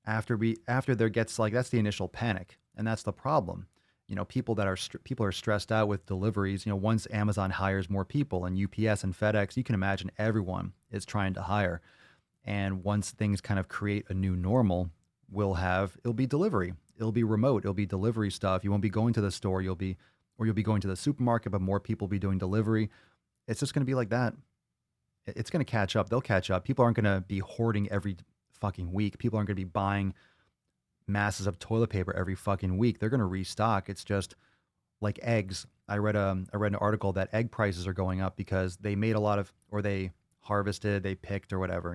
After there gets that's the initial panic, and that's the problem. People are stressed out with deliveries. Once Amazon hires more people and UPS and FedEx, you can imagine everyone is trying to hire. And once things kind of create a new normal, it'll be delivery. It'll be remote. It'll be delivery stuff. You won't be going to the store. You'll be going to the supermarket, but more people will be doing delivery. It's just going to be like that. It's going to catch up. They'll catch up. People aren't going to be hoarding every fucking week. People aren't going to be buying masses of toilet paper every fucking week. They're going to restock. It's just like eggs. I read an article that egg prices are going up because they made they harvested, they picked or whatever,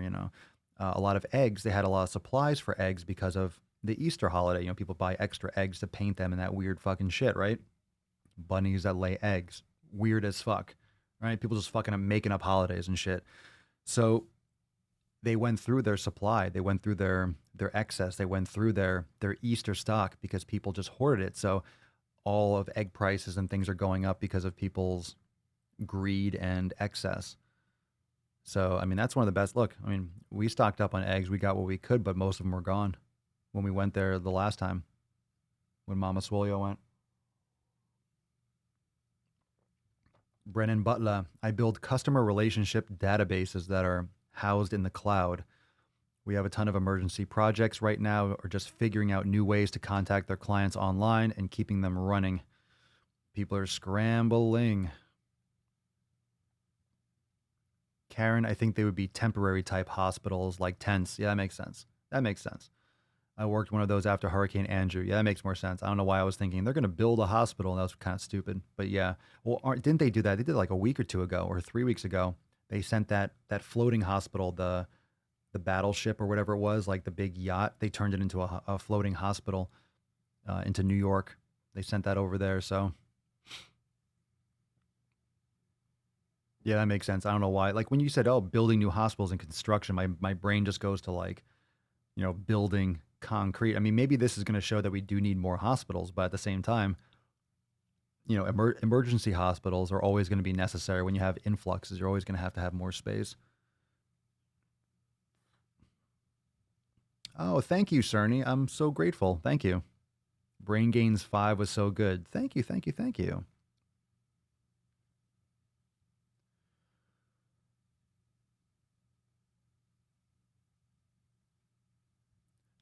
a lot of eggs. They had a lot of supplies for eggs because of the Easter holiday. People buy extra eggs to paint them and that weird fucking shit, right? bunnies that lay eggs. Weird as fuck, right? People just fucking making up holidays and shit. So they went through their supply, they went through their excess, they went through their Easter stock because people just hoarded it. So all of egg prices and things are going up because of people's greed and excess. So I mean, that's one of the best. Look, I mean, we stocked up on eggs, we got what we could, but most of them were gone when we went there the last time when Mama Swole went. Brennan Butler, I build customer relationship databases that are housed in the cloud. We have a ton of emergency projects right now, or just figuring out new ways to contact their clients online and keeping them running. People are scrambling. Karen, I think they would be temporary type hospitals like tents. Yeah, that makes sense. That makes sense. I worked one of those after Hurricane Andrew. Yeah, that makes more sense. I don't know why I was thinking they're going to build a hospital. That was kind of stupid. But yeah, well, didn't they do that? They did like a week or two ago or 3 weeks ago. They sent that floating hospital, the battleship or whatever it was, like the big yacht. They turned it into a floating hospital into New York. They sent that over there. So yeah, that makes sense. I don't know why. Like when you said, oh, building new hospitals and construction, my brain just goes to like, building concrete. I mean, maybe this is going to show that we do need more hospitals, but at the same time, emergency hospitals are always going to be necessary. When you have influxes, you're always going to have more space. Oh, thank you, Cerny. I'm so grateful. Thank you. Brain Gains 5 was so good. Thank you, thank you, thank you.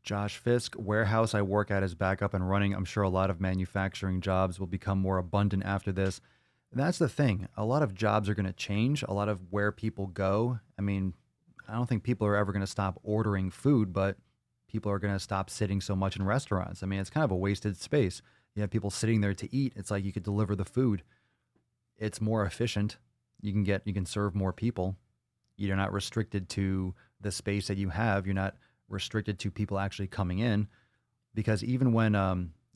Josh Fisk, warehouse I work at is back up and running. I'm sure a lot of manufacturing jobs will become more abundant after this. And that's the thing. A lot of jobs are going to change, a lot of where people go. I mean, I don't think people are ever going to stop ordering food, but people are going to stop sitting so much in restaurants. I mean, it's kind of a wasted space. You have people sitting there to eat. It's like you could deliver the food. It's more efficient. You can serve more people. You're not restricted to the space that you have. You're not restricted to people actually coming in, because even when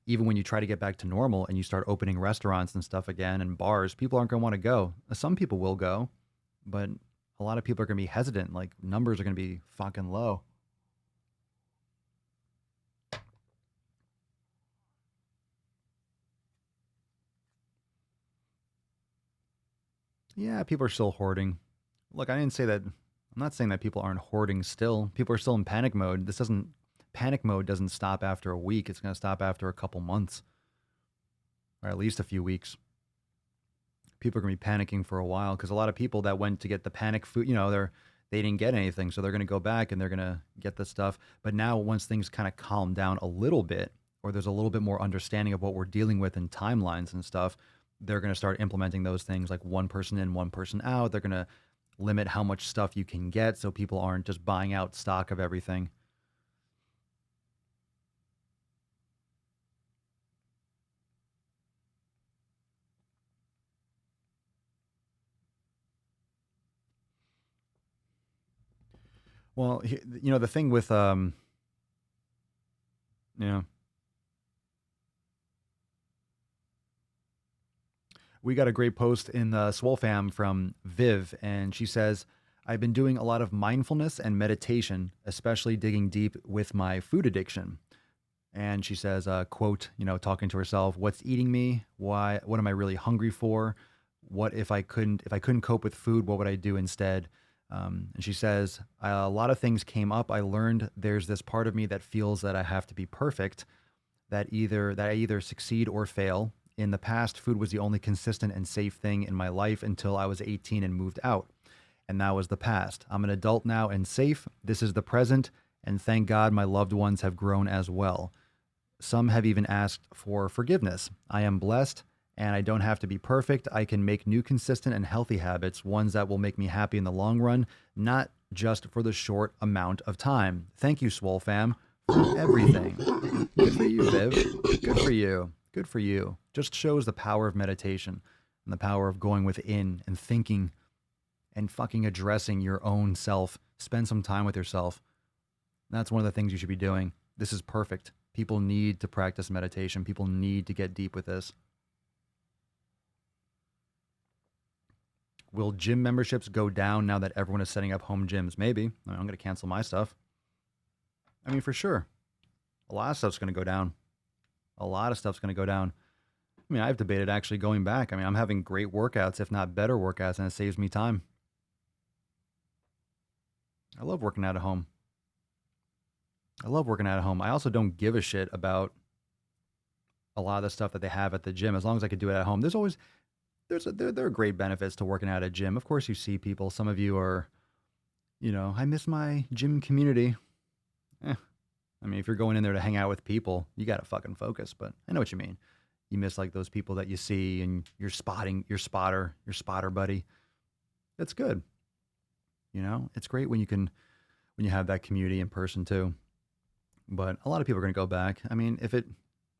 you try to get back to normal and you start opening restaurants and stuff again and bars, people aren't going to want to go. Some people will go, but a lot of people are going to be hesitant. Like numbers are going to be fucking low. Yeah, people are still hoarding. Look, I didn't say that. I'm not saying that people aren't hoarding still. People are still in panic mode. Panic mode doesn't stop after a week. It's going to stop after a couple months, or at least a few weeks. People are going to be panicking for a while because a lot of people that went to get the panic food, they didn't get anything. So they're going to go back and they're going to get the stuff. But now once things kind of calm down a little bit, or there's a little bit more understanding of what we're dealing with in timelines and stuff, they're going to start implementing those things like one person in, one person out. They're going to limit how much stuff you can get so people aren't just buying out stock of everything. Well, the thing with we got a great post in the Swole fam from Viv, and she says, I've been doing a lot of mindfulness and meditation, especially digging deep with my food addiction. And she says, quote, talking to herself, what's eating me? Why? What am I really hungry for? What if I couldn't cope with food, what would I do instead? And she says, a lot of things came up. I learned there's this part of me that feels that I have to be perfect, that I either succeed or fail. In the past, food was the only consistent and safe thing in my life until I was 18 and moved out. And that was the past. I'm an adult now and safe. This is the present. And thank God my loved ones have grown as well. Some have even asked for forgiveness. I am blessed and I don't have to be perfect. I can make new, consistent and healthy habits, ones that will make me happy in the long run, not just for the short amount of time. Thank you, Swole fam, for everything. Good for you, Viv. Good for you. Good for you. Just shows the power of meditation and the power of going within and thinking and fucking addressing your own self. Spend some time with yourself. That's one of the things you should be doing. This is perfect. People need to practice meditation. People need to get deep with this. will gym memberships go down now that everyone is setting up home gyms? Maybe. I'm going to cancel my stuff. I mean, for sure. A lot of stuff's going to go down. A lot of stuff's going to go down. I mean, I've debated actually going back. I mean, I'm having great workouts, if not better workouts, and it saves me time. I love working out at home. I love working out at home. I also don't give a shit about a lot of the stuff that they have at the gym. As long as I could do it at home, there are great benefits to working out at a gym. Of course, you see people. Some of you are, I miss my gym community. I mean, if you're going in there to hang out with people, you got to fucking focus. But I know what you mean. You miss like those people that you see and you're spotting your spotter buddy. That's good. It's great when you have that community in person too. But a lot of people are going to go back. I mean,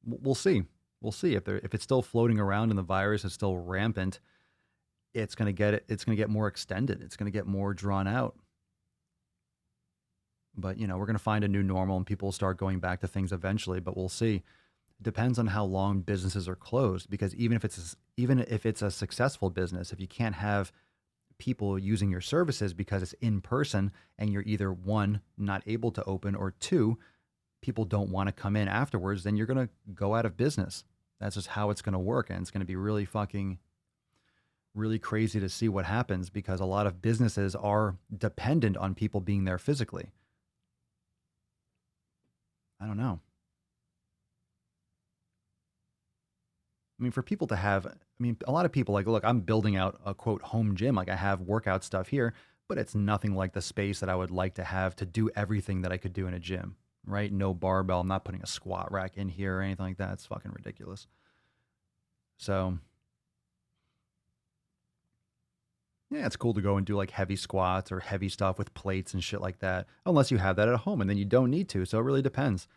we'll see. We'll see if it's still floating around and the virus is still rampant. It's going to get more extended. It's going to get more drawn out. But, we're going to find a new normal and people will start going back to things eventually, but we'll see. It depends on how long businesses are closed, because even if it's a successful business, if you can't have people using your services because it's in person and you're either one, not able to open, or two, people don't want to come in afterwards, then you're going to go out of business. That's just how it's going to work. And it's going to be really crazy to see what happens, because a lot of businesses are dependent on people being there physically. I don't know. I mean, for people to have, a lot of people look, I'm building out a quote home gym. Like I have workout stuff here, but it's nothing like the space that I would like to have to do everything that I could do in a gym, right? No barbell. I'm not putting a squat rack in here or anything like that. It's fucking ridiculous. So yeah, it's cool to go and do like heavy squats or heavy stuff with plates and shit like that, unless you have that at home, and then you don't need to. So it really depends.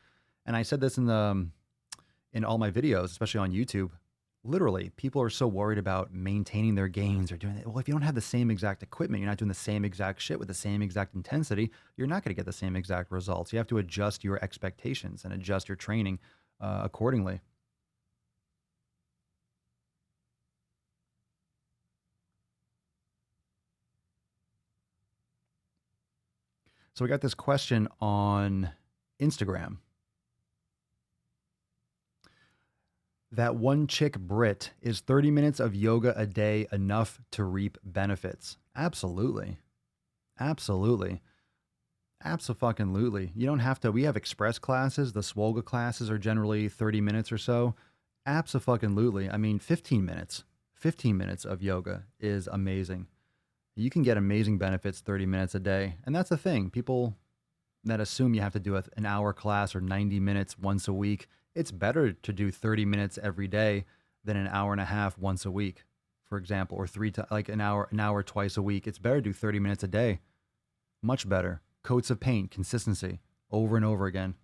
And I said this in all my videos, especially on YouTube. Literally, people are so worried about maintaining their gains or doing it. Well, if you don't have the same exact equipment, you're not doing the same exact shit with the same exact intensity, you're not going to get the same exact results. You have to adjust your expectations and adjust your training accordingly. So we got this question on Instagram. That one chick Brit, is 30 minutes of yoga a day enough to reap benefits? Absolutely. Absolutely. Abso-fucking-lutely. You don't have to. We have express classes. The Swole classes are generally 30 minutes or so. Abso-fucking-lutely. 15 minutes. 15 minutes of yoga is amazing. You can get amazing benefits 30 minutes a day. And that's the thing. People that assume you have to do an hour class or 90 minutes once a week, it's better to do 30 minutes every day than an hour and a half once a week, for example, or an hour twice a week. It's better to do 30 minutes a day. Much better. Coats of paint, consistency, over and over again.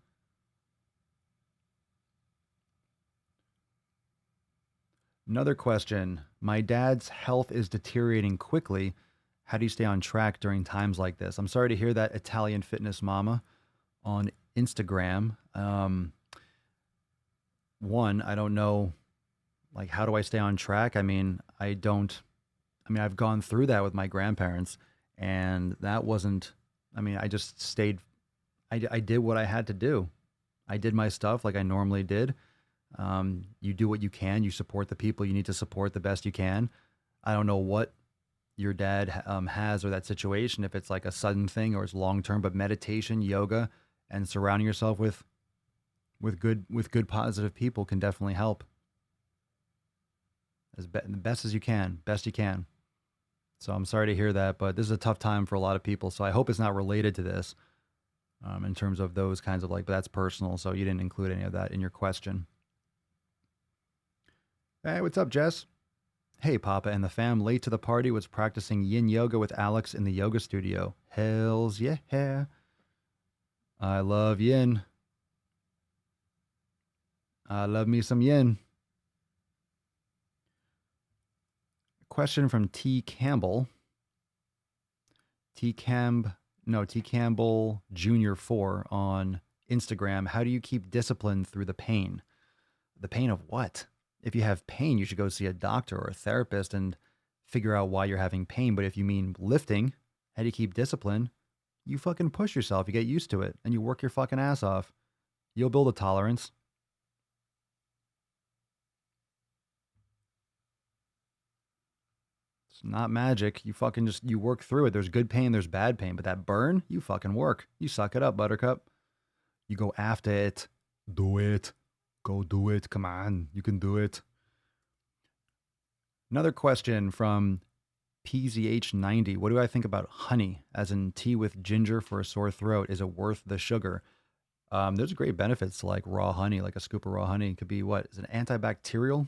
Another question. My dad's health is deteriorating quickly. How do you stay on track during times like this? I'm sorry to hear that, Italian Fitness Mama on Instagram. One, I don't know, how do I stay on track? I've gone through that with my grandparents, and that wasn't, I just stayed, I did what I had to do. I did my stuff like I normally did. You do what you can. You support the people you need to support the best you can. I don't know what your dad has or that situation, if it's like a sudden thing or it's long-term, but meditation, yoga, and surrounding yourself with good positive people can definitely help best you can. So I'm sorry to hear that, but this is a tough time for a lot of people. So I hope it's not related to this in terms of those kinds of but that's personal. So you didn't include any of that in your question. Hey, what's up, Jess? Hey, Papa and the fam, late to the party, was practicing yin yoga with Alex in the yoga studio. Hells yeah. I love yin. I love me some yin. Question from T. Campbell. T. Campbell Jr. 4 on Instagram. How do you keep discipline through the pain? The pain of what? If you have pain, you should go see a doctor or a therapist and figure out why you're having pain. But if you mean lifting, how do you keep discipline? You fucking push yourself. You get used to it and you work your fucking ass off. You'll build a tolerance. It's not magic. You fucking you work through it. There's good pain, there's bad pain. But that burn, you fucking work. You suck it up, buttercup. You go after it. Do it. Go do it. Come on. You can do it. Another question from PZH90. What do I think about honey, as in tea with ginger for a sore throat? Is it worth the sugar? There's great benefits to like raw honey, like a scoop of raw honey. It could be what? Is it antibacterial?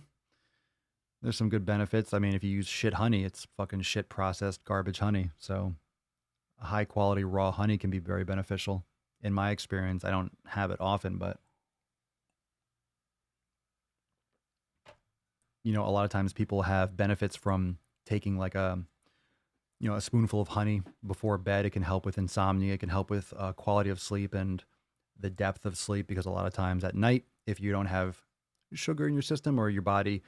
There's some good benefits. I mean, if you use shit honey, it's fucking shit processed garbage honey. So a high quality raw honey can be very beneficial. In my experience, I don't have it often, but you know, a lot of times people have benefits from taking like a spoonful of honey before bed. It can help with insomnia. It can help with quality of sleep and the depth of sleep, because a lot of times at night, if you don't have sugar in your system, or your body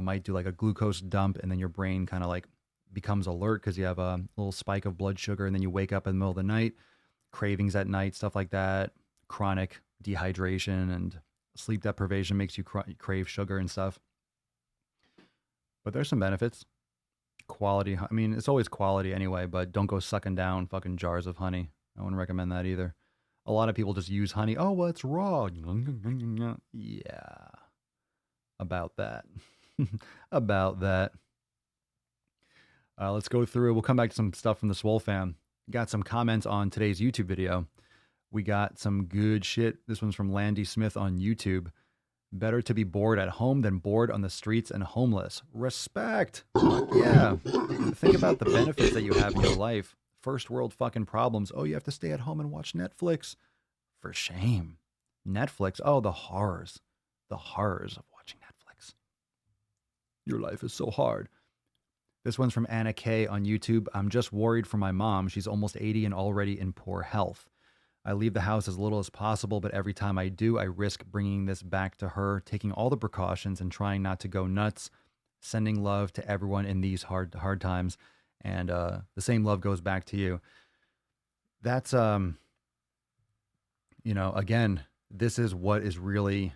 might do like a glucose dump, and then your brain kind of like becomes alert because you have a little spike of blood sugar, and then you wake up in the middle of the night, cravings at night, stuff like that. Chronic dehydration and sleep deprivation makes you crave sugar and stuff. But there's some benefits. Quality. I mean, it's always quality anyway, but don't go sucking down fucking jars of honey. I wouldn't recommend that either. A lot of people just use honey. Oh, well, it's raw. Yeah. About that. About that. Let's go through. We'll come back to some stuff from the Swole fam. Got some comments on today's YouTube video. We got some good shit. This one's from Landy Smith on YouTube. Better to be bored at home than bored on the streets and homeless. Respect. Yeah. Think about the benefits that you have in your life. First world fucking problems. Oh, you have to stay at home and watch Netflix. For shame. Netflix. Oh, the horrors. The horrors of watching Netflix. Your life is so hard. This one's from Anna K on YouTube. I'm just worried for my mom. She's almost 80 and already in poor health. I leave the house as little as possible, but every time I do, I risk bringing this back to her, taking all the precautions and trying not to go nuts, sending love to everyone in these hard times. And the same love goes back to you. That's, again, this is what is really,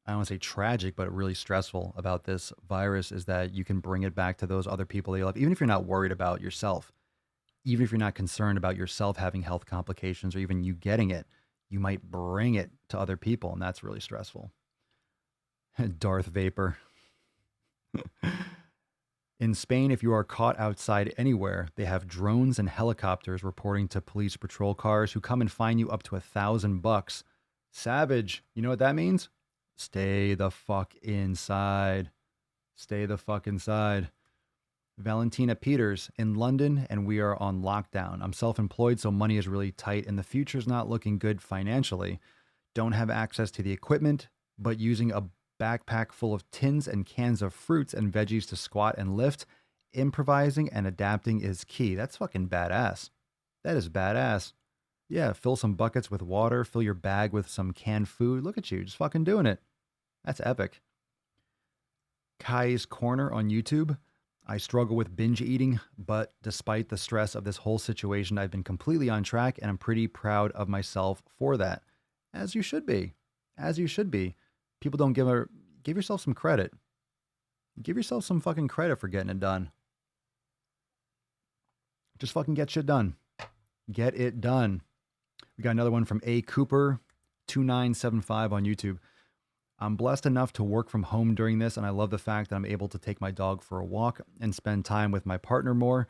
I don't want to say tragic, but really stressful about this virus, is that you can bring it back to those other people that you love, even if you're not worried about yourself. Even if you're not concerned about yourself having health complications or even you getting it, you might bring it to other people, and that's really stressful. Darth Vapor. In Spain, if you are caught outside anywhere, they have drones and helicopters reporting to police patrol cars who come and fine you up to $1,000. Savage. You know what that means? Stay the fuck inside. Stay the fuck inside. Valentina Peters, in London, and we are on lockdown. I'm self-employed, so money is really tight, and the future's not looking good financially. Don't have access to the equipment, but using a backpack full of tins and cans of fruits and veggies to squat and lift, improvising and adapting is key. That's fucking badass. That is badass. Yeah, fill some buckets with water, fill your bag with some canned food. Look at you, just fucking doing it. That's epic. Kai's Corner on YouTube. I struggle with binge eating, but despite the stress of this whole situation, I've been completely on track, and I'm pretty proud of myself for that. As you should be. As you should be. People don't give yourself some credit. Give yourself some fucking credit for getting it done. Just fucking get shit done. Get it done. We got another one from A. Cooper, 2975 on YouTube. I'm blessed enough to work from home during this, and I love the fact that I'm able to take my dog for a walk and spend time with my partner more.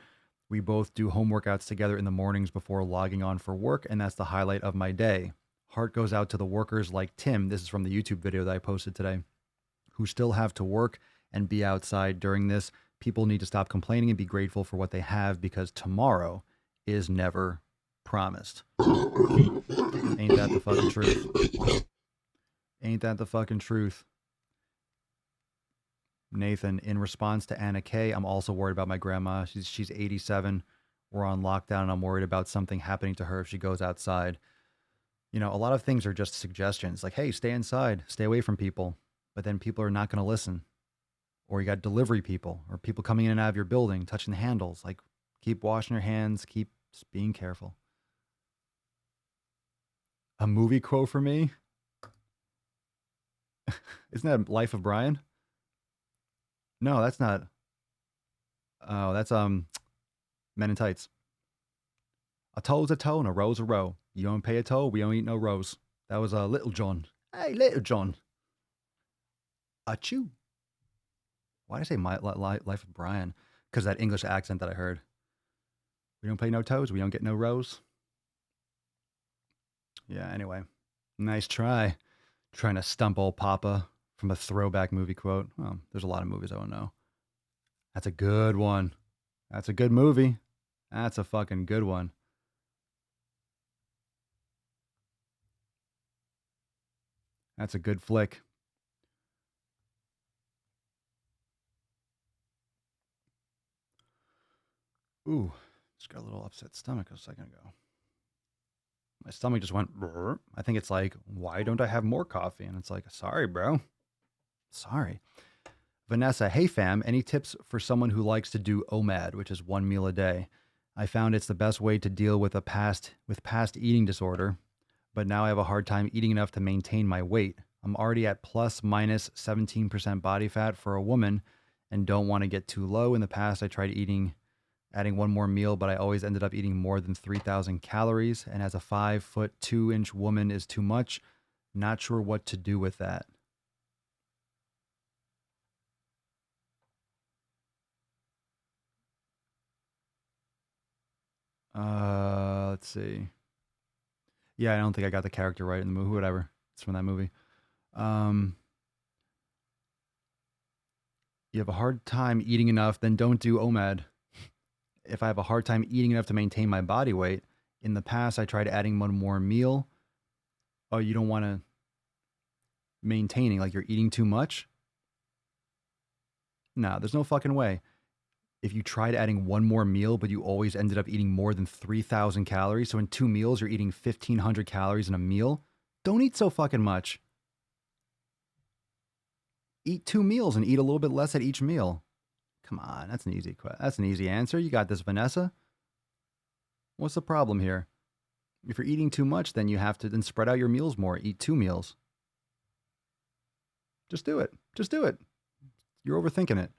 We both do home workouts together in the mornings before logging on for work, and that's the highlight of my day. Heart goes out to the workers like Tim, this is from the YouTube video that I posted today, who still have to work and be outside during this. People need to stop complaining and be grateful for what they have, because tomorrow is never promised. Ain't that the fucking truth? Ain't that the fucking truth? Nathan, in response to Anna K, I'm also worried about my grandma. She's 87. We're on lockdown, and I'm worried about something happening to her if she goes outside. You know, a lot of things are just suggestions. Like, hey, stay inside. Stay away from people. But then people are not going to listen. Or you got delivery people or people coming in and out of your building, touching the handles. Like, keep washing your hands, keep just being careful. A movie quote for me? Isn't that Life of Brian? No, that's not. Oh, that's Men in Tights. A toe's a toe and a row's a row. You don't pay a toe, we don't eat no rows. That was Little John. Hey, Little John. Achoo. Why did I say Life of Brian? Because that English accent that I heard. We don't pay no toes, we don't get no rows. Yeah, anyway. Nice try. Trying to stump old Papa from a throwback movie quote. Well, there's a lot of movies I don't know. That's a good one. That's a good movie. That's a fucking good one. That's a good flick. Ooh, just got a little upset stomach a second ago. My stomach just went, brr. I think it's like, why don't I have more coffee? And it's like, sorry, bro. Sorry. Vanessa, hey fam, any tips for someone who likes to do OMAD, which is 1 meal a day? I found it's the best way to deal with past eating disorder, but now I have a hard time eating enough to maintain my weight. I'm already at plus minus 17% body fat for a woman and don't want to get too low. In the past, I tried adding one more meal, but I always ended up eating more than 3,000 calories. And as a 5'2" woman is too much. Not sure what to do with that. Let's see. Yeah, I don't think I got the character right in the movie. Whatever. It's from that movie. You have a hard time eating enough, then don't do OMAD. If I have a hard time eating enough to maintain my body weight, in the past I tried adding one more meal. Oh, you don't want to maintaining, like you're eating too much? No, there's no fucking way. If you tried adding one more meal, but you always ended up eating more than 3,000 calories, so in 2 meals, you're eating 1,500 calories in a meal, don't eat so fucking much. Eat 2 meals and eat a little bit less at each meal. Come on, that's an easy answer. You got this, Vanessa. What's the problem here? If you're eating too much, then you have to then spread out your meals more. Eat 2 meals. Just do it. Just do it. You're overthinking it.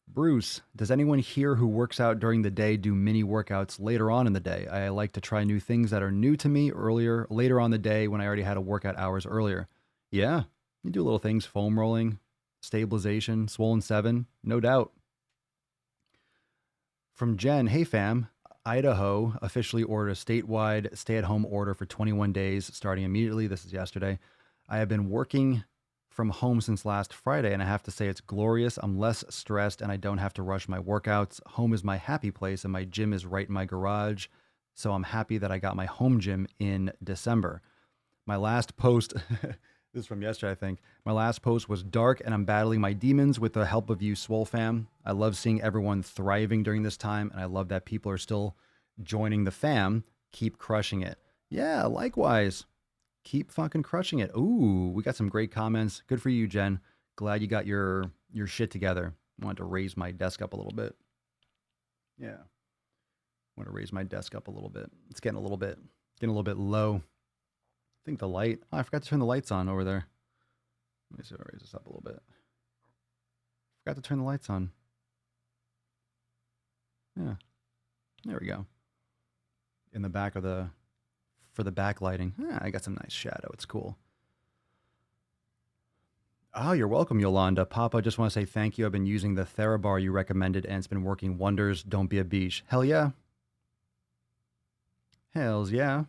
Bruce, does anyone here who works out during the day do mini workouts later on in the day? I like to try new things that are new to me later on the day when I already had a workout hours earlier. Yeah, you do little things, foam rolling, stabilization, swollen 7, no doubt. From Jen, hey fam, Idaho officially ordered a statewide stay-at-home order for 21 days starting immediately. This is yesterday. I have been working from home since last Friday, and I have to say it's glorious. I'm less stressed, and I don't have to rush my workouts. Home is my happy place, and my gym is right in my garage, so I'm happy that I got my home gym in December. My last post, this is from yesterday, I think. My last post was dark, and I'm battling my demons with the help of you, Swole fam. I love seeing everyone thriving during this time, and I love that people are still joining the fam. Keep crushing it. Yeah, likewise. Keep fucking crushing it. Ooh, we got some great comments. Good for you, Jen. Glad you got your shit together. Wanted to raise my desk up a little bit. Yeah. Want to raise my desk up a little bit. It's getting a little bit low. I think the light. Oh, I forgot to turn the lights on over there. Let me see if I raise this up a little bit. Forgot to turn the lights on. Yeah. There we go. In the back of for the backlighting. I got some nice shadow. It's cool. Oh, you're welcome, Yolanda. Papa, just want to say thank you. I've been using the TheraBar you recommended, and it's been working wonders. Don't be a beach. Hell yeah. Hells yeah.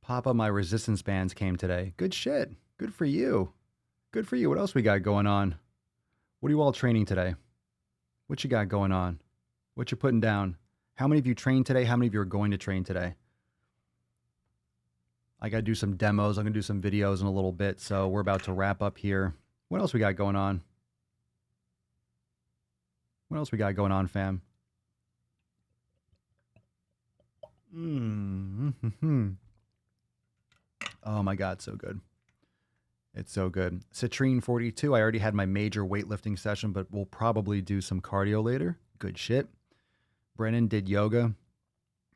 Papa, my resistance bands came today. Good shit. Good for you. Good for you. What else we got going on? What are you all training today? What you got going on? What you putting down? How many of you trained today? How many of you are going to train today? I got to do some demos. I'm going to do some videos in a little bit. So we're about to wrap up here. What else we got going on? What else we got going on, fam? Oh my God, so good. It's so good. Citrine 42. I already had my major weightlifting session, but we'll probably do some cardio later. Good shit. Brennan did yoga.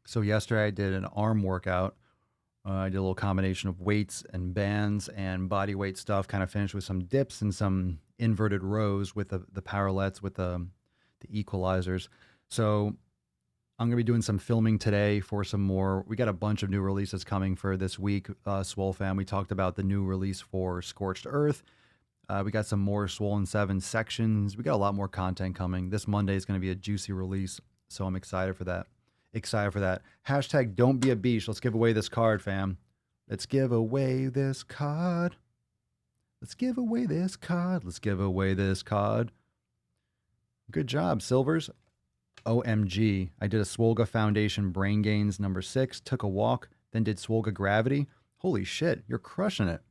So yesterday I did an arm workout. I did a little combination of weights and bands and body weight stuff. Kind of finished with some dips and some inverted rows with the powerlets with the equalizers. So I'm going to be doing some filming today for some more. We got a bunch of new releases coming for this week. Swole fam, we talked about the new release for Scorched Earth. We got some more Swollen 7 sections. We got a lot more content coming. This Monday is going to be a juicy release, so I'm excited for that. Hashtag don't be a beach. Let's give away this card, fam. Let's give away this card. Let's give away this card. Let's give away this card. Good job, Silvers. OMG. I did a Swolga Foundation Brain Gains number 6, took a walk, then did Swolga Gravity. Holy shit, you're crushing it.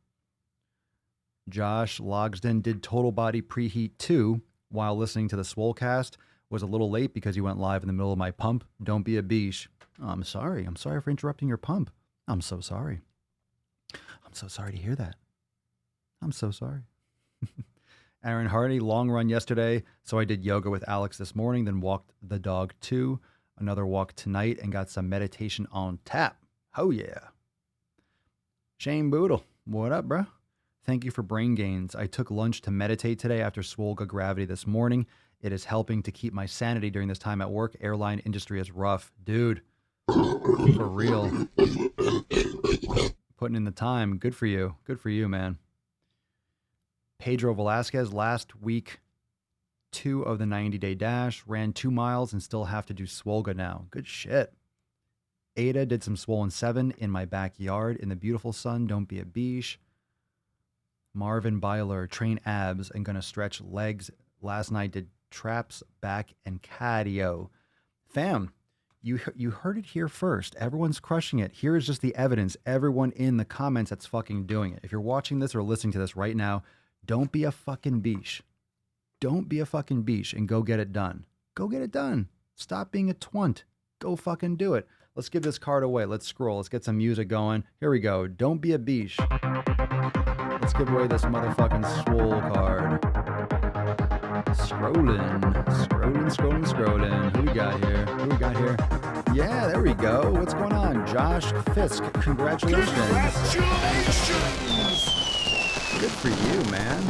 Josh Logsden did Total Body Preheat 2 while listening to the Swolecast. Was a little late because he went live in the middle of my pump. Don't be a beesh. Oh, I'm sorry. I'm sorry for interrupting your pump. I'm so sorry. I'm so sorry to hear that. I'm so sorry. Aaron Hardy, long run yesterday. So I did yoga with Alex this morning, then walked the dog too. Another walk tonight and got some meditation on tap. Oh, yeah. Shane Boodle, what up, bro? Thank you for brain gains. I took lunch to meditate today after Swolga Gravity this morning. It is helping to keep my sanity during this time at work. Airline industry is rough. Dude, for real. Putting in the time. Good for you. Good for you, man. Pedro Velasquez, last week, 2 of the 90-day dash, ran 2 miles and still have to do Swolga now. Good shit. Ada did some Swollen 7 in my backyard in the beautiful sun. Don't be a beesh. Marvin Byler, train abs and gonna stretch legs. Last night did traps, back, and cardio. Fam, you heard it here first. Everyone's crushing it. Here is just the evidence. Everyone in the comments that's fucking doing it. If you're watching this or listening to this right now, don't be a fucking beesh. Don't be a fucking beesh and go get it done. Go get it done. Stop being a twunt. Go fucking do it. Let's give this card away. Let's scroll. Let's get some music going. Here we go. Don't be a beesh. Let's give away this motherfucking Swole card. Scrolling. Who we got here? Yeah, there we go. What's going on? Josh Fisk, congratulations. Good for you, man.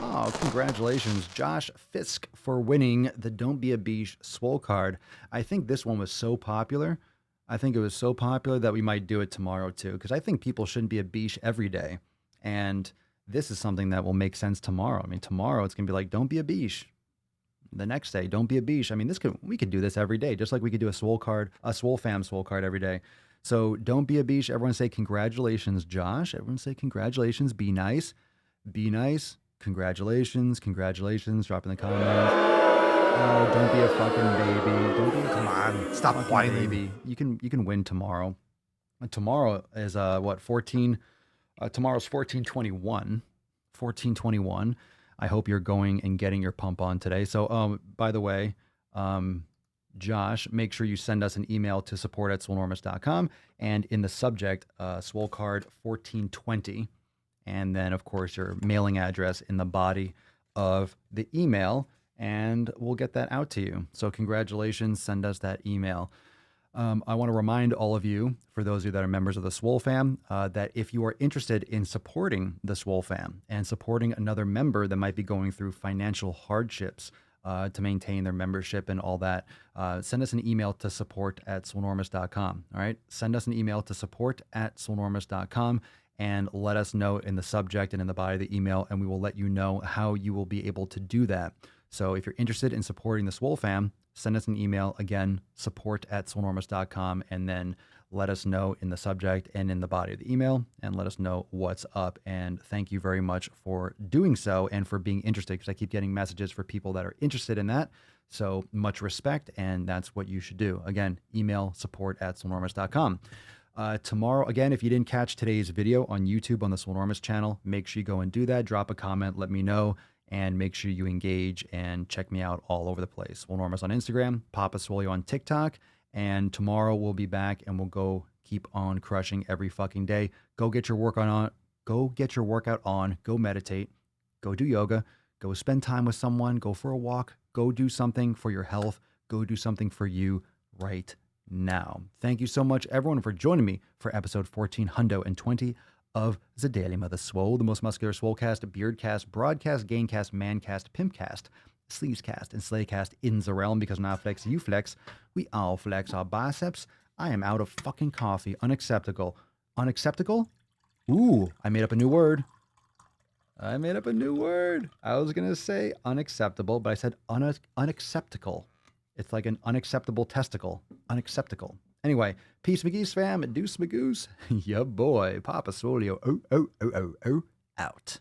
Oh, congratulations, Josh Fisk, for winning the Don't Be a Beesh Swole card. I think this one was so popular. I think it was so popular that we might do it tomorrow too, because I think people shouldn't be a beesh every day. And this is something that will make sense tomorrow. I mean, tomorrow it's going to be like, don't be a beesh. The next day, don't be a beesh. I mean, we could do this every day, just like we could do a Swole card, a Swole fam Swole card every day. So don't be a beesh. Everyone say congratulations, Josh. Everyone say congratulations. Be nice. Be nice. Congratulations. Drop in the comments. Oh, don't be a fucking baby. Don't be. Come on, stop whining. Baby. You can win tomorrow. Tomorrow is what 14. Tomorrow's 14/21. 14/21. I hope you're going and getting your pump on today. So, by the way, Josh, make sure you send us an email to support@swolenormous.com and in the subject, Swole card 1420. And then, of course, your mailing address in the body of the email, and we'll get that out to you. So congratulations. Send us that email. I want to remind all of you, for those of you that are members of the Swole fam, that if you are interested in supporting the Swole fam and supporting another member that might be going through financial hardships to maintain their membership and all that, send us an email to support@swolenormous.com. All right. Send us an email to support@swolenormous.com and let us know in the subject and in the body of the email, and we will let you know how you will be able to do that. So if you're interested in supporting the Swole fam, send us an email, again, support@swolenormous.com, and then let us know in the subject and in the body of the email, and let us know what's up. And thank you very much for doing so and for being interested, because I keep getting messages for people that are interested in that. So much respect, and that's what you should do. Again, email support@swolenormous.com. Tomorrow, again, if you didn't catch today's video on YouTube on the Swolenormous channel, make sure you go and do that. Drop a comment, let me know, and make sure you engage and check me out all over the place. Swolenormous on Instagram, Papa Swole on TikTok, and tomorrow we'll be back and we'll go keep on crushing every fucking day. Go get your workout on. Go get your workout on. Go meditate. Go do yoga. Go spend time with someone. Go for a walk. Go do something for your health. Go do something for you right now. Thank you so much, everyone, for joining me for episode 1420 of the Daily Mother Swole, the most muscular swolecast, beardcast, broadcast, gaincast, mancast, pimpcast, sleevescast, and slaycast in the realm, because when I flex, you flex. We all flex our biceps. I am out of fucking coffee. Unacceptable. Unacceptable? Ooh, I made up a new word. I was going to say unacceptable, but I said unacceptable. It's like an unacceptable testicle. Unacceptable. Anyway, peace McGee's fam, deuce magoose. Ya boy, Papa Swolio, out.